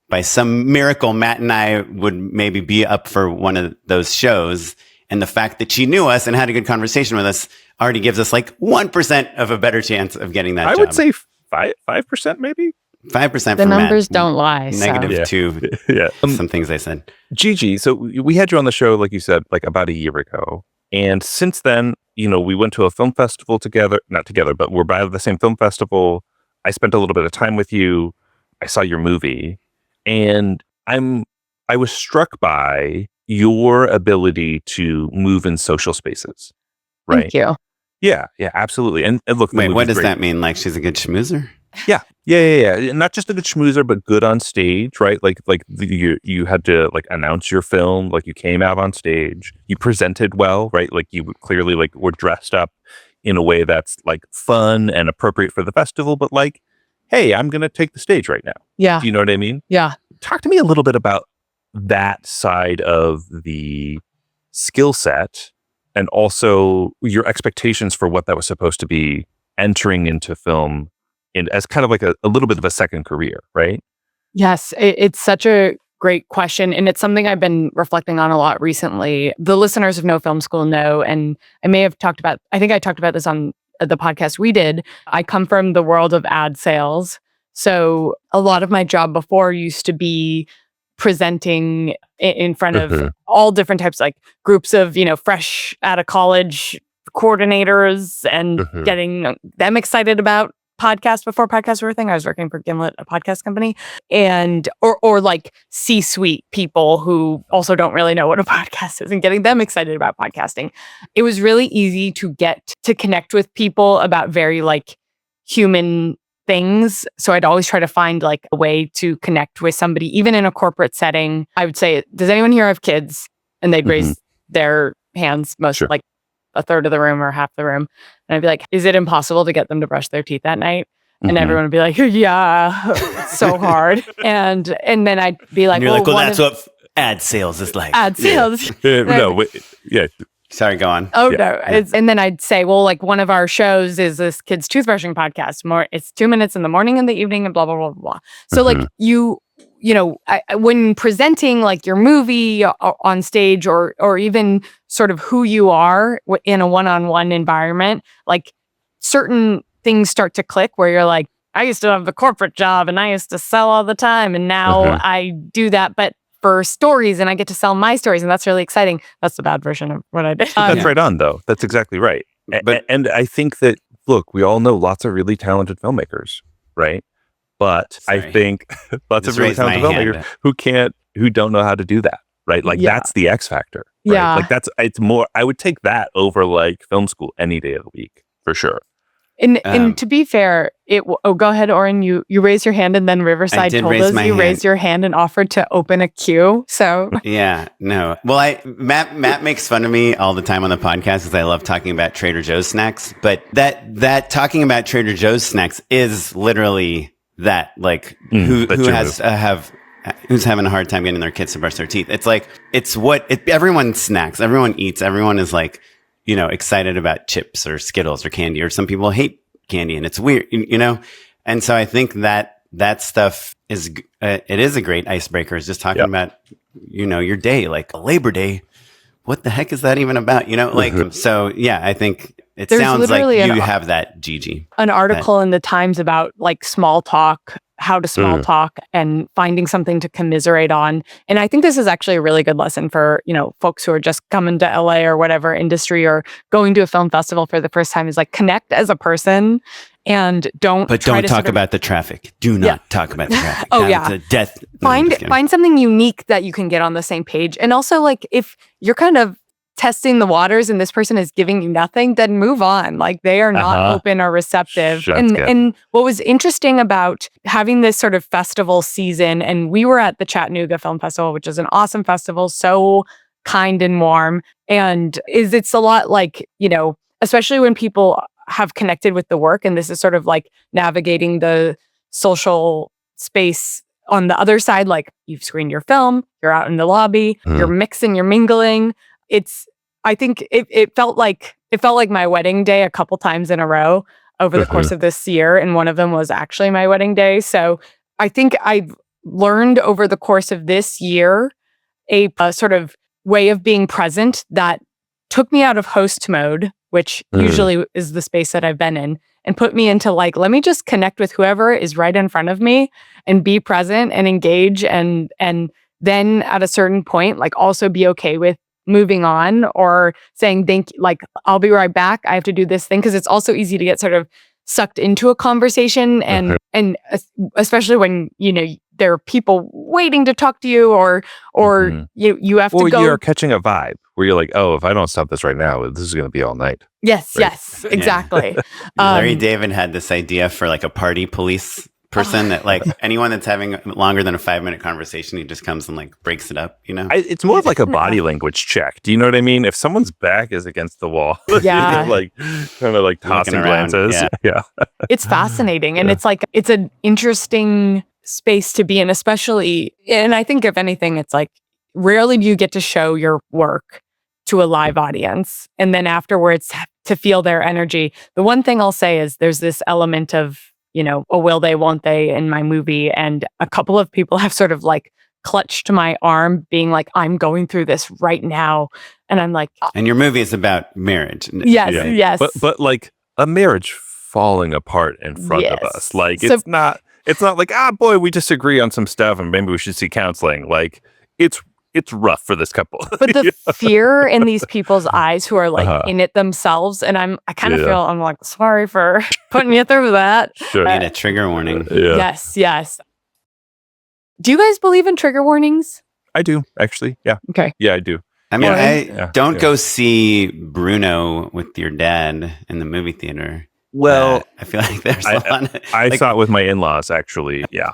by some miracle, Matt and I would maybe be up for one of those shows. And the fact that she knew us and had a good conversation with us already gives us like 1% of a better chance of getting that job. I would say 5%, maybe 5%. The numbers don't lie. -2. Some things I said. Gigi, so we had you on the show, like you said, like about a year ago. And since then, we went to a film festival together, not together, but we're by the same film festival. I spent a little bit of time with you. I saw your movie. And I was struck by your ability to move in social spaces, right? Thank you. Yeah, absolutely. And look, wait, what does that mean? Like she's a good schmoozer? Yeah. Not just a good schmoozer, but good on stage, right? Like you had to like announce your film, like you came out on stage, you presented well, right? Like you clearly like were dressed up in a way that's like fun and appropriate for the festival, but like, hey, I'm going to take the stage right now. Yeah. Do you know what I mean? Yeah. Talk to me a little bit about that side of the skill set, and also your expectations for what that was supposed to be entering into film as kind of like a little bit of a second career, right? Yes. It's such a great question. And it's something I've been reflecting on a lot recently. The listeners of No Film School know, and I think I talked about this on the podcast we did. I come from the world of ad sales. So a lot of my job before used to be presenting in front of all different types, like groups of, fresh out of college coordinators, and getting them excited about podcasts before podcasts were a thing. I was working for Gimlet, a podcast company, and or like C-suite people who also don't really know what a podcast is, and getting them excited about podcasting. It was really easy to get to connect with people about very like human things. So I'd always try to find like a way to connect with somebody, even in a corporate setting. I would say, does anyone here have kids? And they'd raise their hands, like a third of the room or half the room. And I'd be like, is it impossible to get them to brush their teeth at night? and everyone would be like, yeah, it's so hard. And then I'd be like, And you're well, like, well, that's what ad sales is like. ad sales. Yeah. Sorry, go on. Oh, Yeah. no. And then I'd say, well, like one of our shows is this kids toothbrushing podcast. It's 2 minutes in the morning and the evening and blah, blah, blah, blah. So like when presenting like your movie on stage or even sort of who you are in a one-on-one environment, like certain things start to click where you're like, I used to have the corporate job and I used to sell all the time. And now I do that, but for stories, and I get to sell my stories, and that's really exciting. That's the bad version of what I did. That's right on, though. That's exactly right. And I think that, look, we all know lots of really talented filmmakers, right? But I think lots of really talented filmmakers who don't know how to do that, right? Like that's the X factor. Right? Yeah. Like it's more, I would take that over like film school any day of the week, for sure. And to be fair, go ahead, Oren. You raised your hand, and then Riverside told us you raised your hand and offered to open a queue. So no. Well, Matt makes fun of me all the time on the podcast because I love talking about Trader Joe's snacks. But that talking about Trader Joe's snacks is literally that. Like who's having a hard time getting their kids to brush their teeth? It's like everyone snacks, everyone eats, everyone is like, excited about chips or Skittles or candy, or some people hate candy and it's weird, And so I think that stuff is, it is a great icebreaker. Is just talking about, your day, like a Labor Day. What the heck is that even about? So yeah, I think there's sounds like you have that, Gigi. An article in the Times about like small talk, how to small talk and finding something to commiserate on. And I think this is actually a really good lesson for, folks who are just coming to LA or whatever industry or going to a film festival for the first time, is like connect as a person and don't talk about the traffic. Do not talk about the traffic. The death. Find something unique that you can get on the same page. And also like if you're kind of testing the waters and this person is giving you nothing, then move on. Like they are not open or receptive. And what was interesting about having this sort of festival season, and we were at the Chattanooga Film Festival, which is an awesome festival, so kind and warm. And it's a lot like, especially when people have connected with the work, and this is sort of like navigating the social space on the other side, like you've screened your film, you're out in the lobby, you're mixing, you're mingling. I think it felt like my wedding day a couple times in a row over the course of this year. And one of them was actually my wedding day. So I think I've learned over the course of this year a sort of way of being present that took me out of host mode, which usually is the space that I've been in, and put me into like, let me just connect with whoever is right in front of me and be present and engage. And then at a certain point, like also be okay with moving on or saying, thank you, like, I'll be right back. I have to do this thing. Cause it's also easy to get sort of sucked into a conversation and especially when, there are people waiting to talk to you or you have to go. Or you're catching a vibe where you're like, oh, if I don't stop this right now, this is going to be all night. Yes, right? Yes, exactly. Larry David had this idea for like a party police person that like anyone that's having longer than a 5-minute conversation, he just comes and like breaks it up, It's more of like a body language check. Do you know what I mean? If someone's back is against the wall, like kind of like tossing glances. Yeah. It's fascinating. And it's like, it's an interesting space to be in, especially, and I think if anything, it's like rarely do you get to show your work to a live audience. And then afterwards to feel their energy. The one thing I'll say is there's this element of, a will they, won't they in my movie. And a couple of people have sort of like clutched my arm being like, I'm going through this right now. And I'm like, and your movie is about marriage. Yes. But like a marriage falling apart in front of us. Like it's not like, boy, we disagree on some stuff and maybe we should see counseling. Like it's rough for this couple. But the fear in these people's eyes who are like in it themselves. And I kind of feel, I'm like, sorry for putting you through that. Sure. Need a trigger warning. Yes. Do you guys believe in trigger warnings? I do, actually. Yeah. Okay. Yeah, I do. I mean, don't go see Bruno with your dad in the movie theater. Well, I feel like there's a lot. I saw it with my in-laws, actually. Yeah.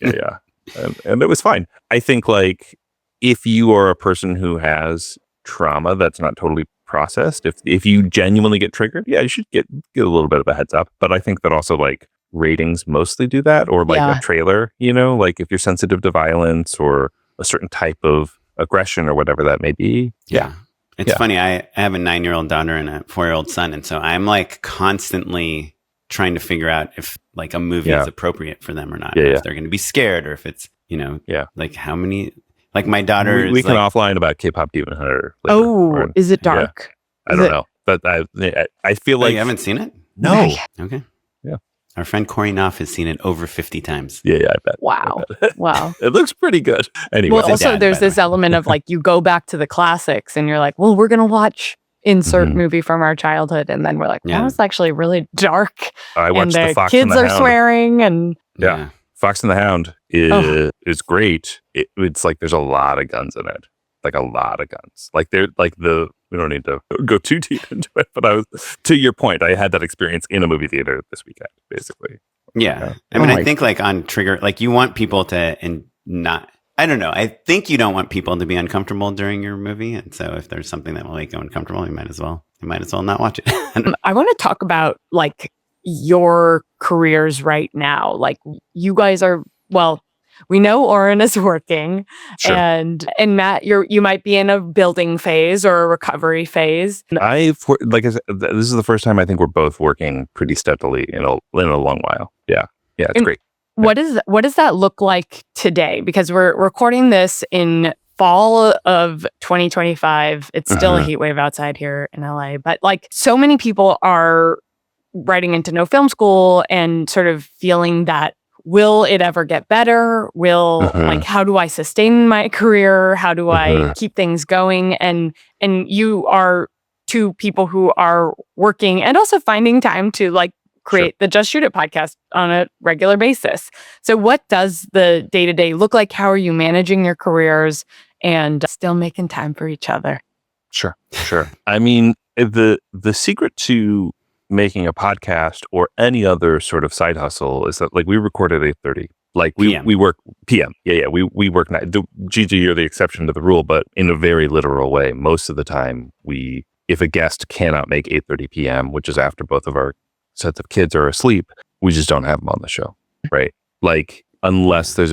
And it was fine. I think like, if you are a person who has trauma that's not totally processed, if you genuinely get triggered, you should get a little bit of a heads up. But I think that also like ratings mostly do that, or like Yeah. a trailer, like if you're sensitive to violence or a certain type of aggression or whatever that may be. Yeah. It's Yeah. funny. I have a 9-year-old daughter and a 4-year-old son. And so I'm like constantly trying to figure out if like a movie is appropriate for them or not. Or if they're going to be scared, or if it's, like how many, like my daughter We is can like, offline about K-pop Demon Hunter. later, Oh, or- is it dark? I don't know. But I feel oh, like you haven't seen it? no. Okay. Yeah. Our friend Corey Knopf has seen it over 50 times. Yeah, I bet. Wow. I bet. Wow. It looks pretty good. Anyway. Well, also dad, there's by the this way. element of like you go back to the classics and you're like, well, we're gonna watch insert Mhm. movie from our childhood, and then we're like, that Yeah. was actually really dark. I And watched the the Fox kids and the are Hound. swearing, and Yeah. Fox and the Hound is great. It's like there's a lot of guns in it, like a lot of guns. Like they're like we don't need to go too deep into it, but I was to your point. I had that experience in a movie theater this weekend, basically. Yeah. I Oh mean, my- I think like on Trigger, like you want people to, and not, I don't know. I think you don't want people to be uncomfortable during your movie. And so if there's something that will make you uncomfortable, you might as well not watch it. I want to talk about like your careers right now. Like you guys are, well, we know Oren is working, Sure. and Matt, you might be in a building phase or a recovery phase. Like I said, this is the first time I think we're both working pretty steadily in a long while. Yeah, it's And- great. What does that look like today? Because we're recording this in fall of 2025. It's still a heat wave outside here in LA, but like so many people are writing into no film school and sort of feeling that, will it ever get better? Like, how do I sustain my career? How do I keep things going? And you are two people who are working and also finding time to like create the Just Shoot It podcast on a regular basis. So what does the day-to-day look like? How are you managing your careers and still making time for each other? Sure. I mean, the secret to making a podcast or any other sort of side hustle is that like we record at 8:30. Like we work PM. Yeah. We work night. Gigi, you're the exception to the rule, but in a very literal way, most of the time if a guest cannot make 8:30 PM, which is after both of our sets of kids are asleep, we just don't have them on the show, right? Like unless there's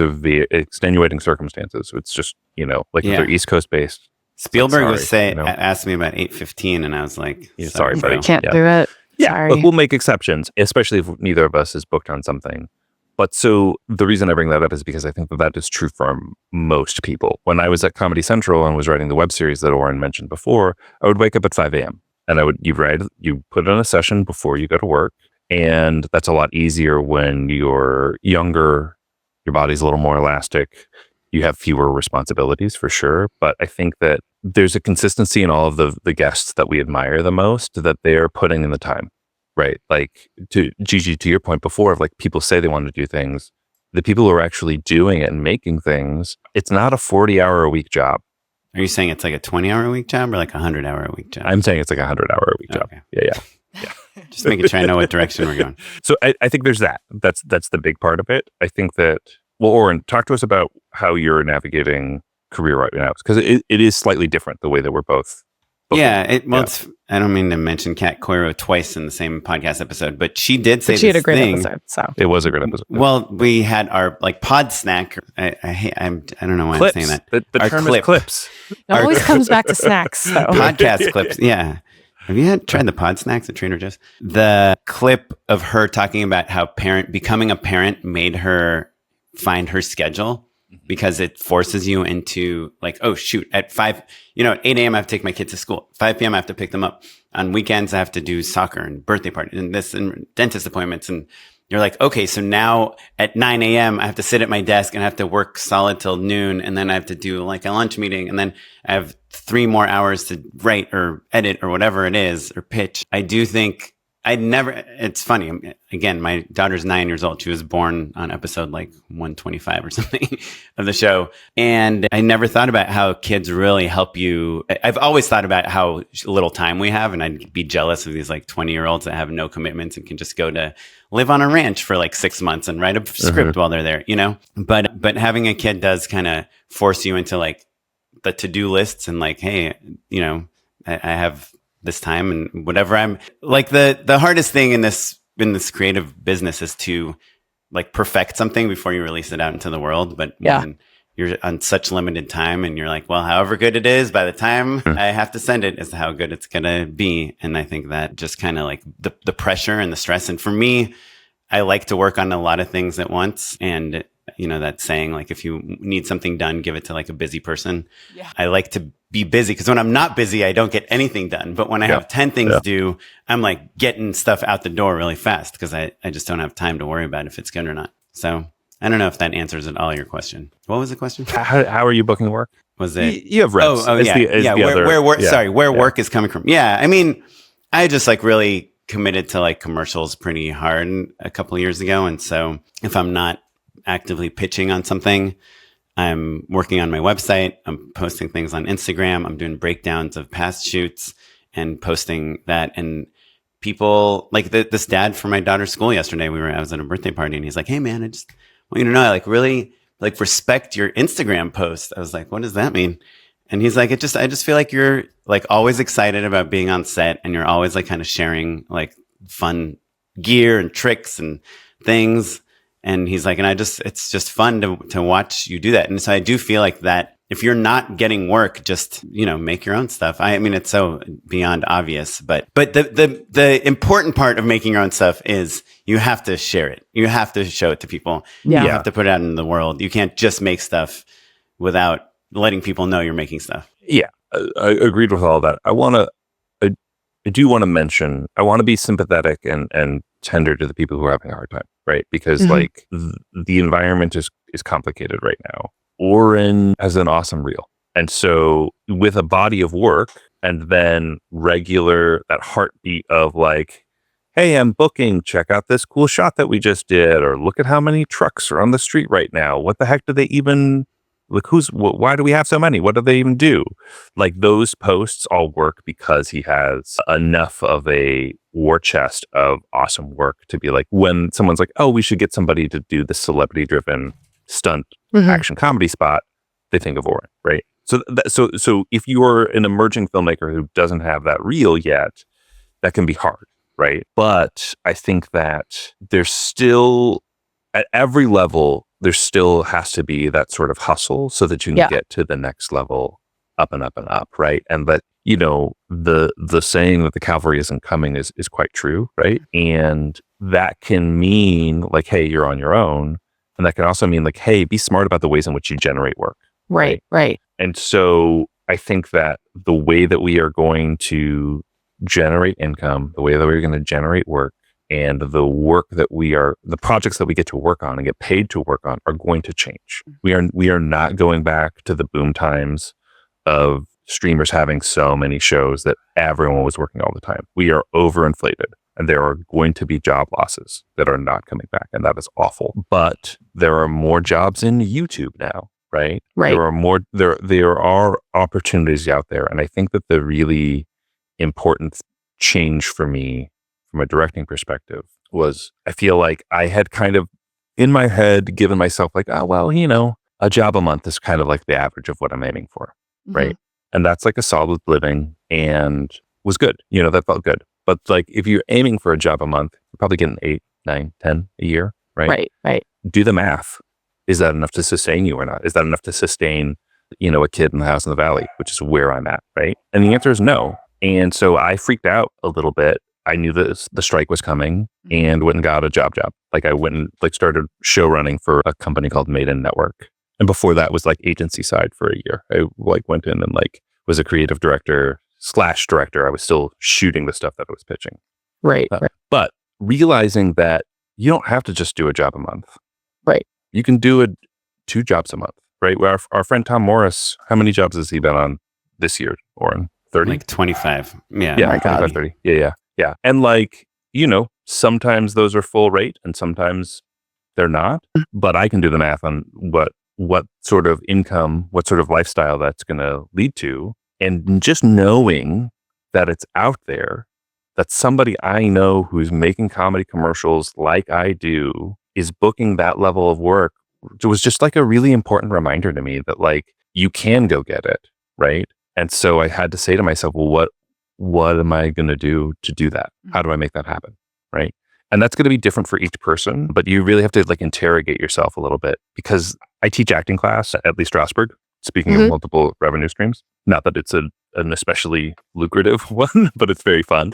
extenuating circumstances, it's just like if they're East Coast based. Spielberg Sorry, was saying, asked me about 8:15, and I was like, sorry, buddy. bro. Can't Yeah. do it. Yeah, Sorry. look, we'll make exceptions, especially if neither of us is booked on something. But so the reason I bring that up is because I think that is true for most people. When I was at Comedy Central and was writing the web series that Oren mentioned before, I would wake up at 5 a.m. and you put in a session before you go to work. And that's a lot easier when you're younger, your body's a little more elastic, you have fewer responsibilities for sure. But I think that there's a consistency in all of the guests that we admire the most, that they're putting in the time, right? Like to Gigi, to your point before, of like people say they want to do things, the people who are actually doing it and making things, it's not a 40-hour-a-week job. Are you saying it's like a 20-hour-a-week job or like a 100-hour-a-week job? I'm saying it's like a 100-hour-a-week job. Okay. Yeah. Just making sure I know what direction we're going. So I think there's that. That's the big part of it. I think that, well, Oren, talk to us about how you're navigating career right now, because it is slightly different the way that we're both. Yeah. It's, I don't mean to mention Kat Coiro twice in the same podcast episode, but she did say But she had a this great thing. episode. So It was a great episode. Well, we had our like pod snack. I don't know why Clips. I'm saying that. The Our term clip. is clips. it always comes back to snacks. So Podcast clips. Yeah. Have you tried the pod snacks at Trader Joe's? The clip of her talking about how becoming a parent made her find her schedule, because it forces you into like, oh shoot, at 8 a.m. I have to take my kids to school. 5 p.m. I have to pick them up. On weekends I have to do soccer and birthday parties and this and dentist appointments. And you're like, okay, so now at 9 a.m. I have to sit at my desk and I have to work solid till noon. And then I have to do like a lunch meeting. And then I have 3 more hours to write or edit or whatever it is, or pitch. I do think it's funny. Again, my daughter's 9 years old. She was born on episode like 125 or something of the show. And I never thought about how kids really help you. I've always thought about how little time we have. And I'd be jealous of these like 20-year-olds that have no commitments and can just go to live on a ranch for like 6 months and write a script while they're there, But having a kid does kind of force you into like the to-do lists and like, hey, I have this time and whatever. I'm like the hardest thing in this in this creative business is to like perfect something before you release it out into the world. But Yeah. when you're on such limited time and you're like, well, however good it is, by the time I have to send it is how good it's going to be. And I think that just kind of like the pressure and the stress. And for me, I like to work on a lot of things at once. And, you know, that saying, like, if you need something done, give it to like a busy person. Yeah. I like to be busy because when I'm not busy, I don't get anything done. But when I have 10 things due, I'm like getting stuff out the door really fast because I just don't have time to worry about if it's good or not. So I don't know if that answers at all your question. What was the question? How are you booking work? Was it? You have reps. Oh, yeah. Where work is coming from. Yeah. I mean, I just like really committed to like commercials pretty hard a couple of years ago. And so if I'm not actively pitching on something, I'm working on my website. I'm posting things on Instagram. I'm doing breakdowns of past shoots and posting that. And people like this dad from my daughter's school yesterday, I was at a birthday party and he's like, hey man, I just want you to know, I like really like respect your Instagram post. I was like, what does that mean? And he's like, I just feel like you're like always excited about being on set and you're always like kind of sharing like fun gear and tricks and things. And he's like, and it's just fun to watch you do that. And so I do feel like that if you're not getting work, just, you know, make your own stuff. I mean, it's so beyond obvious, but the important part of making your own stuff is you have to share it. You have to show it to people. Yeah. You have to put it out in the world. You can't just make stuff without letting people know you're making stuff. Yeah, I agreed with all that. I do want to mention, I want to be sympathetic and tender to the people who are having a hard time, right? Because like the environment is complicated right now. Oren has an awesome reel. And so with a body of work and then that heartbeat of like, hey, I'm booking, check out this cool shot that we just did, or look at how many trucks are on the street right now. What the heck do they even, like why do we have so many? What do they even do? Like those posts all work because he has enough of a war chest of awesome work to be like, when someone's like, oh, we should get somebody to do the celebrity driven stunt action comedy spot, they think of Oren, right? So so if you're an emerging filmmaker who doesn't have that reel yet, that can be hard, right? But I think that there's still, at every level, there still has to be that sort of hustle so that you can get to the next level, up and up and up, right? And that, you know, the saying that the cavalry isn't coming is quite true, right? And that can mean like, hey, you're on your own. And that can also mean like, hey, be smart about the ways in which you generate work. Right. And so I think that the way that we are going to generate income, the way that we're going to generate work, and the projects that we get to work on and get paid to work on are going to change. We are not going back to the boom times of streamers having so many shows that everyone was working all the time. We are overinflated. And there are going to be job losses that are not coming back. And that is awful. But there are more jobs in YouTube now, right? Right. There are opportunities out there. And I think that the really important change for me from a directing perspective was I feel like I had kind of in my head given myself like, oh, well, you know, a job a month is kind of like the average of what I'm aiming for. Right. And that's like a solid living and was good. You know, that felt good. But like if you're aiming for a job a month, you're probably getting 8, 9, 10 a year, right? Right. Do the math. Is that enough to sustain you or not? Is that enough to sustain, you know, a kid in the house in the valley, which is where I'm at, right? And the answer is no. And so I freaked out a little bit. I knew that the strike was coming and went and got a job. Like I went and like started show running for a company called Maiden Network. And before that was like agency side for a year. I like went in and like was a creative director / director. I was still shooting the stuff that I was pitching. Right. But realizing that you don't have to just do a job a month. Right. You can do 2 jobs a month, right? Where our friend Tom Morris, how many jobs has he been on this year, Oren? 30? Like 25. Yeah. Yeah, 25, 30. Yeah. And like, you know, sometimes those are full rate and sometimes they're not. But I can do the math on what sort of income, what sort of lifestyle that's going to lead to. And just knowing that it's out there, that somebody I know who's making comedy commercials like I do is booking that level of work, it was just like a really important reminder to me that like you can go get it, right? And so I had to say to myself, well, what am I going to do that? How do I make that happen, right? And that's going to be different for each person, but you really have to like interrogate yourself a little bit, because I teach acting class at Lee Strasberg, speaking of multiple revenue streams. Not that it's an especially lucrative one, but it's very fun.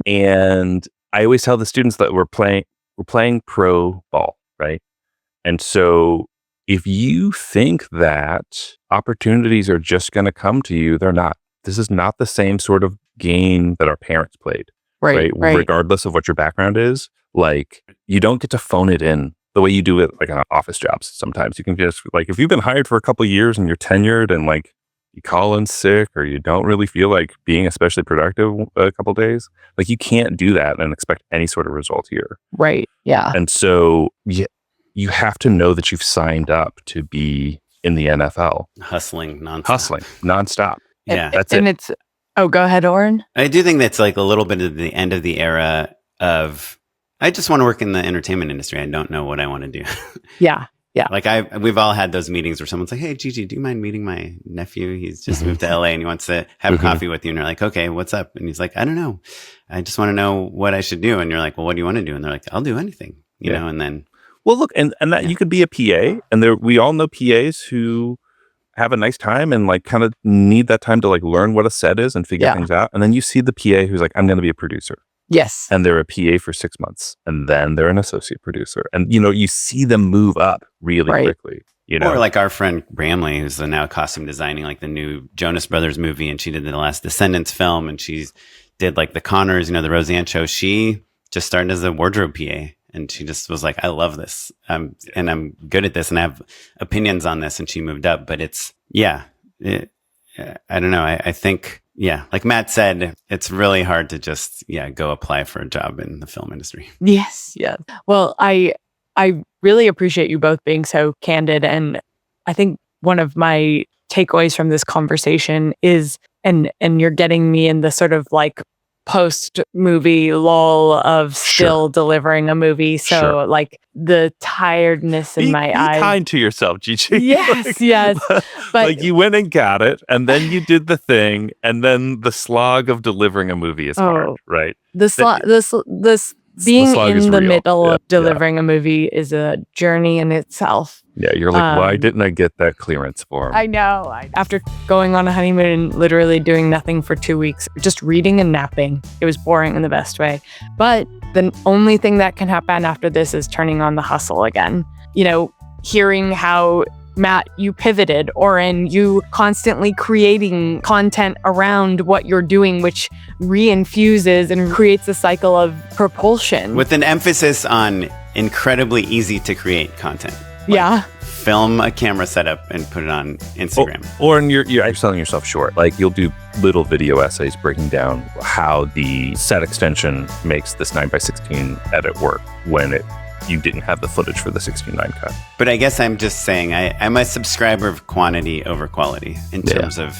And I always tell the students that we're playing pro ball, right? And so if you think that opportunities are just going to come to you, they're not. This is not the same sort of game that our parents played, right? Regardless of what your background is, like you don't get to phone it in the way you do it like on office jobs. Sometimes you can just like, if you've been hired for a couple of years and you're tenured and like you call in sick or you don't really feel like being especially productive a couple of days, like you can't do that and expect any sort of result here. Right. Yeah. And so you have to know that you've signed up to be in the NFL. Hustling nonstop. Yeah. That's it. And it's, go ahead, Oren. I do think that's like a little bit of the end of the era of, I just want to work in the entertainment industry. I don't know what I want to do. Yeah. Yeah. Like we've all had those meetings where someone's like, hey, Gigi, do you mind meeting my nephew? He's just moved to LA and he wants to have coffee with you. And you're like, okay, what's up? And he's like, I don't know. I just want to know what I should do. And you're like, well, what do you want to do? And they're like, I'll do anything, you know? And then, well, look, and that you could be a PA, and we all know PAs who have a nice time and like kind of need that time to like learn what a set is and figure things out. And then you see the PA who's like, I'm going to be a producer. Yes. And they're a PA for 6 months, and then they're an associate producer. And, you know, you see them move up really quickly. You know? Or like our friend Bramley, who's now costume designing like the new Jonas Brothers movie, and she did the last Descendants film, and she did like the Connors, you know, the Roseanne show. She just started as a wardrobe PA, and she just was like, I love this. And I'm good at this, and I have opinions on this. And she moved up. But it's, I don't know. I think, like Matt said, it's really hard to just, go apply for a job in the film industry. Yes. Yeah. Well, I really appreciate you both being so candid. And I think one of my takeaways from this conversation is, and you're getting me in the sort of like post-movie lull of still delivering a movie. So like the tiredness in my eyes. Be kind to yourself, Gigi. Yes, yes. But like you went and got it, and then you did the thing, and then the slog of delivering a movie is hard, right? Being in the middle of delivering a movie is a journey in itself. Yeah, you're like, why didn't I get that clearance for him? I know. After going on a honeymoon and literally doing nothing for 2 weeks, just reading and napping, it was boring in the best way. But the only thing that can happen after this is turning on the hustle again. You know, hearing how Matt, you pivoted, Oren, you constantly creating content around what you're doing, which reinfuses and creates a cycle of propulsion. With an emphasis on incredibly easy to create content. Like film a camera setup and put it on Instagram. Oren, you're selling yourself short. Like you'll do little video essays breaking down how the set extension makes this 9:16 edit work when you didn't have the footage for the 16:9 cut. But I guess I'm just saying I'm a subscriber of quantity over quality in terms of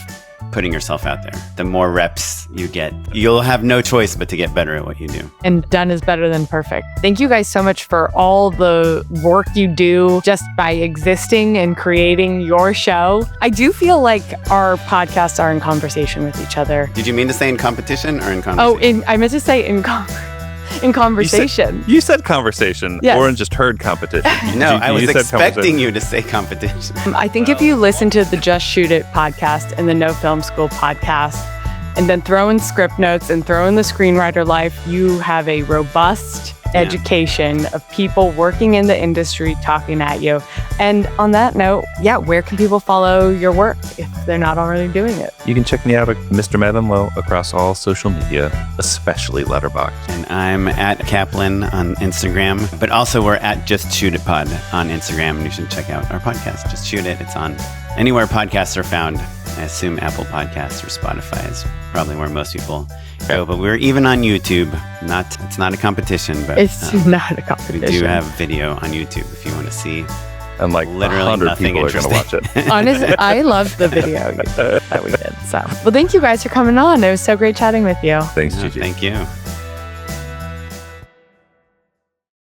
putting yourself out there. The more reps you get, you'll have no choice but to get better at what you do. And done is better than perfect. Thank you guys so much for all the work you do just by existing and creating your show. I do feel like our podcasts are in conversation with each other. Did you mean to say in competition or in conversation? I meant to say in conversation. You said conversation. Yes. Oren just heard competition. No, I was expecting you to say competition. I think if you listen to the Just Shoot It podcast and the No Film School podcast, and then throw in script notes and throw in the screenwriter life, you have a robust education of people working in the industry talking at you. And on that note, where can people follow your work if they're not already doing it? You can check me out at Mr. Matt Oren across all social media, especially Letterboxd. And I'm at Kaplan on Instagram, but also we're at Just Shoot It Pod on Instagram. And you should check out our podcast, Just Shoot It. It's on anywhere podcasts are found. I assume Apple Podcasts or Spotify is probably where most people go, but we're even on YouTube. It's not a competition, but it's not a competition. We do have video on YouTube if you want to see. And like literally 100 people are going to watch it. Honestly, I loved the video that we did. So, well, thank you guys for coming on. It was so great chatting with you. Thanks, Gigi. Thank you.